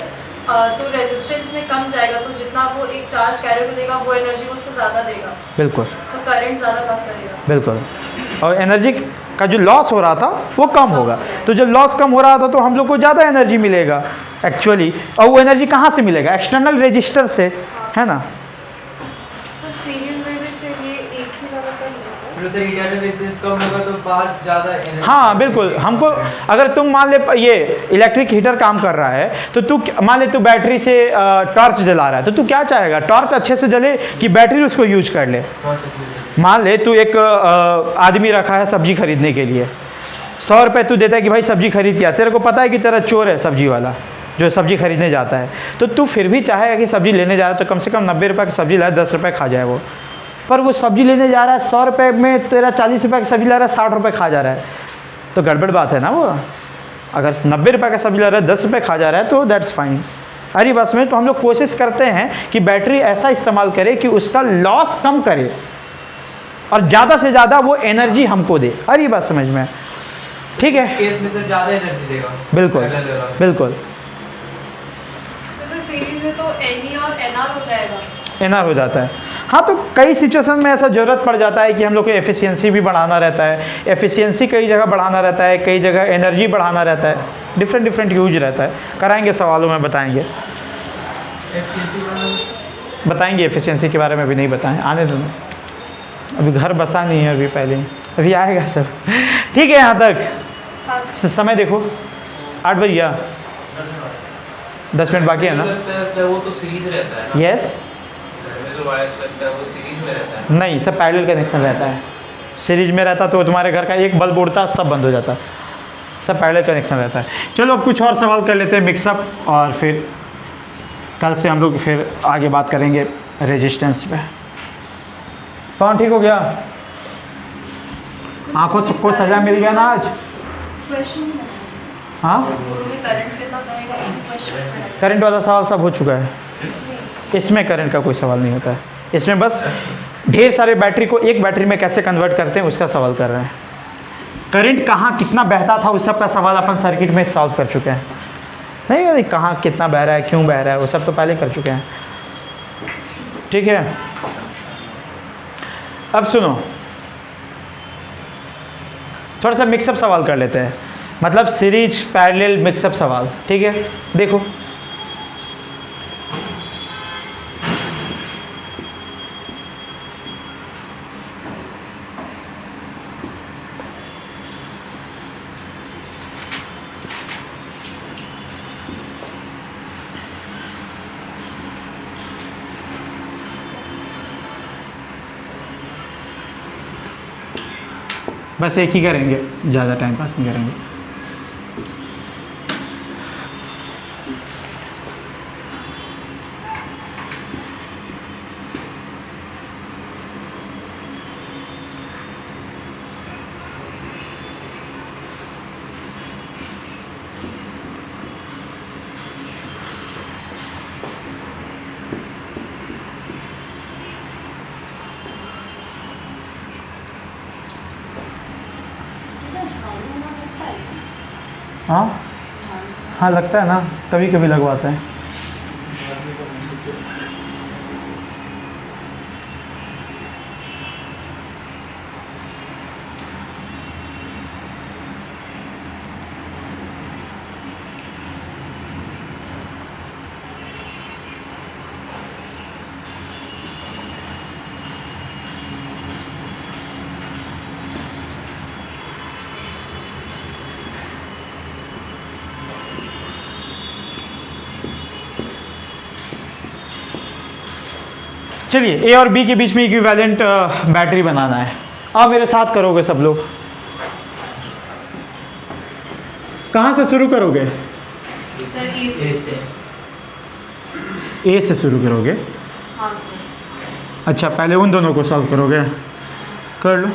तो रेजिस्टेंस में कम जाएगा, तो जितना वो एक चार्ज कैरी करेगा वो एनर्जी को उसको ज़्यादा देगा, बिल्कुल तो करंट ज़्यादा पास करेगा। बिल्कुल। और एनर्जी का जो लॉस हो रहा था वो कम होगा। तो जब लॉस कम हो रहा था तो हम लोग को ज़्यादा एनर्जी मिलेगा एक्चुअली। और वो एनर्जी कहाँ से मिलेगा? एक्सटर्नल रजिस्टर से, है ना। तो सीरीज में भी फिर ये एक ही लेवल का ही होगा। फिर उसे इंटरनल रेजिस्टेंस कम होगा तो बाहर ज़्यादा एनर्जी। हाँ बिल्कुल। हमको अगर तुम मान ले ये इलेक्ट्रिक हीटर काम कर रहा है तो तू मान ले तू बैटरी से टॉर्च जला रहा है, तो तू क्या चाहेगा? टॉर्च अच्छे से जले कि बैटरी उसको यूज कर ले। मान ले तू एक आदमी रखा है सब्जी खरीदने के लिए, 100 रुपये तू देता है कि भाई सब्जी खरीद के आ। तेरे को पता है कि तेरा चोर है सब्जी वाला जो सब्जी खरीदने जाता है, तो तू फिर भी चाहेगा कि सब्जी लेने जा रहा है तो कम से कम 90 रुपये की सब्जी लाए, 10 रुपये खा जाए वो। पर वो सब्जी लेने जा रहा है 100 रुपये में, तेरा 40 रुपये की सब्जी ला रहा है, 60 रुपये खा जा रहा है, तो गड़बड़ बात है ना वो। अगर 90 रुपये का सब्जी ला रहा है, 10 रुपये खा जा रहा है, तो दैट्स फाइन। अरे बस में तो हम लोग कोशिश करते हैं कि बैटरी ऐसा इस्तेमाल करे कि उसका लॉस कम करे और ज़्यादा से ज़्यादा वो एनर्जी हमको दे। अरे बात समझ में, ठीक है? केस में से ज़्यादा एनर्जी देगा। बिल्कुल बिल्कुल। तो सीरीज में तो एनई और एनआर हो जाएगा, एनआर हो जाता है। हाँ, तो कई सिचुएशन में ऐसा ज़रूरत पड़ जाता है कि हम लोग को एफिशिएंसी भी बढ़ाना रहता है। एफिशिएंसी कई जगह बढ़ाना रहता है, कई जगह एनर्जी बढ़ाना रहता है, डिफरेंट यूज रहता है। कराएंगे सवालों में बताएंगे, बताएंगे एफिशिएंसी के बारे में भी नहीं बताएं, आने दो, अभी घर बसा नहीं है, अभी आएगा सब। ठीक है, यहाँ तक समय देखो 8 बज गया, 10 मिनट बाकी है ना। सर वो तो सीरीज रहता है। यस, घर में जो वायर्स लगता है वो सीरीज में रहता है। नहीं, सब पैरेलल कनेक्शन रहता है। सीरीज में रहता तो तुम्हारे घर का एक बल्ब उड़ता, सब बंद हो जाता। सब पैरेलल कनेक्शन रहता है। चलो अब कुछ और सवाल कर लेते हैं मिक्सअप, और फिर कल से हम लोग फिर आगे बात करेंगे रेजिस्टेंस पे। कौन ठीक हो गया? आंखों सबको सजा मिल गया ना आज? क्वेश्चन हाँ, करंट कितना बनेगा क्वेश्चन। करंट वाला सवाल सब हो चुका है। इसमें करंट का कोई सवाल नहीं होता है। इसमें बस ढेर सारे बैटरी को एक बैटरी में कैसे कन्वर्ट करते हैं उसका सवाल कर रहे हैं। करंट कहाँ कितना बहता था उस सब का सवाल अपन सर्किट में सॉल्व कर चुके हैं। नहीं, कहाँ कितना बह रहा है, क्यों बह रहा है, वो सब तो पहले कर चुके हैं। ठीक है, अब सुनो, थोड़ा सा मिक्सअप सवाल कर लेते हैं, मतलब सीरीज पैरेलल मिक्सअप सवाल। ठीक है, देखो बस एक ही करेंगे, ज़्यादा टाइम पास नहीं करेंगे। हाँ हाँ, लगता है ना, कभी कभी लगवाते हैं। चलिए, ए और बी के बीच में इक्विवेलेंट बैटरी बनाना है। अब मेरे साथ करोगे सब लोग। कहाँ से शुरू करोगे? सर ए से शुरू करोगे? हाँ। अच्छा, पहले उन दोनों को सॉल्व करोगे, कर लो।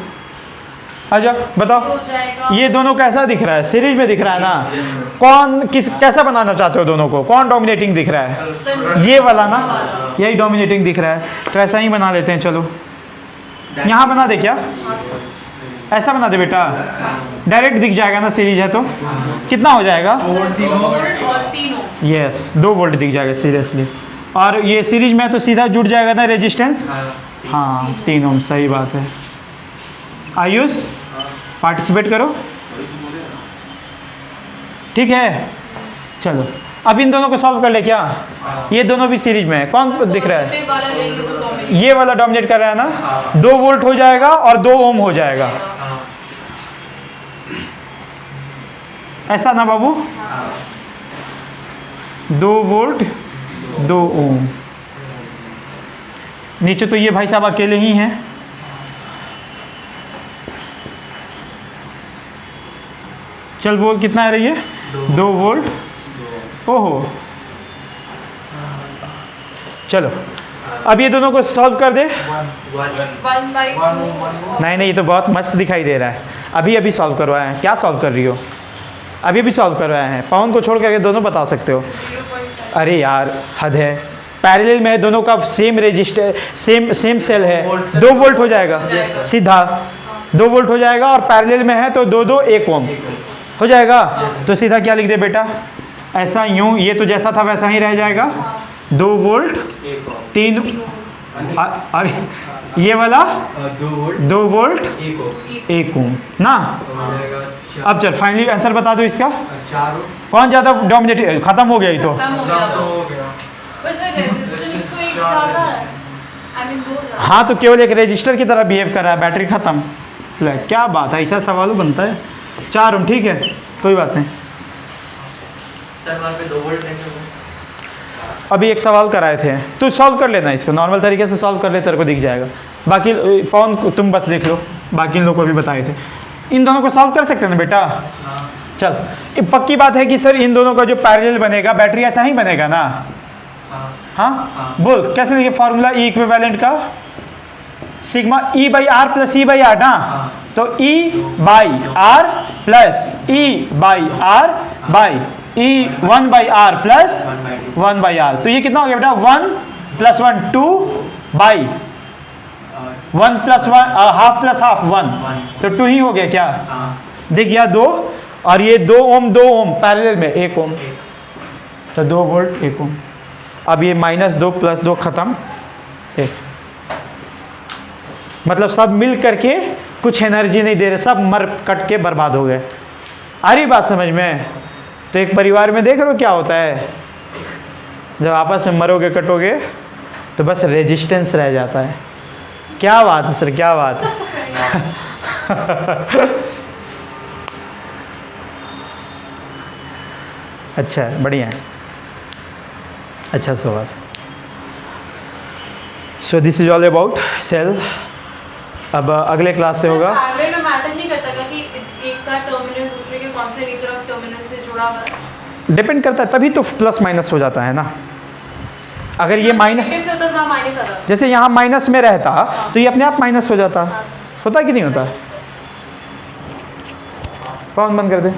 अच्छा हो बताओ, जाएगा ये दोनों कैसा दिख रहा है? सीरीज में दिख रहा है ना? कौन किस कैसा बनाना चाहते हो दोनों को? कौन डोमिनेटिंग दिख रहा है? ये वाला ना, यही डोमिनेटिंग दिख रहा है, तो ऐसा ही बना लेते हैं। चलो यहाँ बना दे क्या? ऐसा बना दे बेटा, डायरेक्ट दिख जाएगा ना, सीरीज है तो। कितना हो जाएगा? 2 वोल्ट और 3 ओम। यस 2 वोल्ट दिख जाएगा सीरियसली। और ये सीरीज में तो सीधा जुड़ जाएगा ना रेजिस्टेंस। हाँ 3 ओम, सही बात है। आयुष पार्टिसिपेट करो, ठीक है। चलो अब इन दोनों को सॉल्व कर ले क्या? ये दोनों भी सीरीज में है, कौन दिख रहा है? पॉजिटिव वाला लेंगे तो dominate ये वाला डोमिनेट कर रहा है ना। 2 वोल्ट हो जाएगा और 2 ओम हो जाएगा, ऐसा ना बाबू? 2 वोल्ट 2 ओम। नीचे तो ये भाई साहब अकेले ही हैं। चल बोल कितना है रही है? 2 वोल्ट। ओहो चलो अब ये दोनों को सॉल्व कर दे। 1/2 नहीं ये तो बहुत मस्त दिखाई दे रहा है। अभी अभी सॉल्व करवाए हैं। क्या सॉल्व कर रही हो? अभी अभी सॉल्व करवाए हैं। पवन को छोड़ करके दोनों बता सकते हो। 0.5 अरे यार हद है, पैरेलल में है दोनों का, सेम रेजिस्टर सेम सेल है, 2 वोल्ट हो जाएगा सीधा, 2 वोल्ट हो जाएगा। और पैरेलल में है तो 2 2 1 ओम हो जाएगा। तो सीधा क्या लिख दे बेटा? ऐसा यूं, ये तो जैसा था वैसा ही रह जाएगा। 2 वोल्ट 3 अरे ये वाला 2 वोल्ट 1 ओम ना। अब चल फाइनली आंसर बता दो इसका। कौन ज़्यादा डोमिनेट? खत्म हो गया ये तो। खत्म हो गया। वैसे रेजिस्टेंस तो एक ज़्यादा है, आई मीन 2 ज़्यादा। हाँ तो केवल एक रजिस्टर की तरह बिहेव कर रहा है, बैटरी खत्म। ले क्या बात है, ऐसा सवाल बनता है। 4 ओम ठीक है, कोई बात नहीं। सर वहाँ पे 2 वोल्ट कैसे हुए? अभी एक सवाल कराए थे, तू सॉल्व कर लेना इसको, नॉर्मल तरीके से सॉल्व कर ले, तेरे को दिख जाएगा। बाकी पवन तुम बस देख लो, बाकी इन लोगों को भी बताए थे। इन दोनों को सॉल्व कर सकते हैं ना बेटा? चल ये पक्की बात है कि सर इन दोनों का जो पैरेलल बनेगा, बैटरी ऐसा ही बनेगा ना? हाँ बोल कैसे लिखे फॉर्मूला ई इक्विवेलेंट का? Sigma E by R plus E by R ना। तो E by R plus E by R by E 1 by R plus 1 by R. तो ये कितना हो गया बेटा? 1 + 1 2 बाई 1 + 1 हाफ प्लस हाफ 1, तो 2 ही हो गया क्या? दिख गया 2। और ये 2 ओम 2 ओम पैरेलल में 1 ओम, तो 2 वोल्ट 1 ओम। अब ये -2 + 2 खत्म 1, मतलब सब मिल करके कुछ एनर्जी नहीं दे रहे, सब मर कट के बर्बाद हो गए। आ रही बात समझ में? तो एक परिवार में देख रहे हो क्या होता है, जब आपस में मरोगे कटोगे तो बस रेजिस्टेंस रह जाता है। क्या बात है सर, क्या बात है। अच्छा बढ़िया है, अच्छा सवाल। So this is all about cell. अब अगले क्लास से होगा। पैरेलल में मैटर नहीं करता क्या कि एक का टर्मिनल दूसरे के कौन से नेचर ऑफ टर्मिनल से जुड़ा हुआ है? डिपेंड करता है, तभी तो प्लस माइनस हो जाता है ना। अगर ये माइनस, नेगेटिव से होता है तो माइनस आता है। जैसे यहाँ माइनस में रहता तो ये अपने आप माइनस हो जाता। होता कि नहीं होता? कौन बंद कर दे।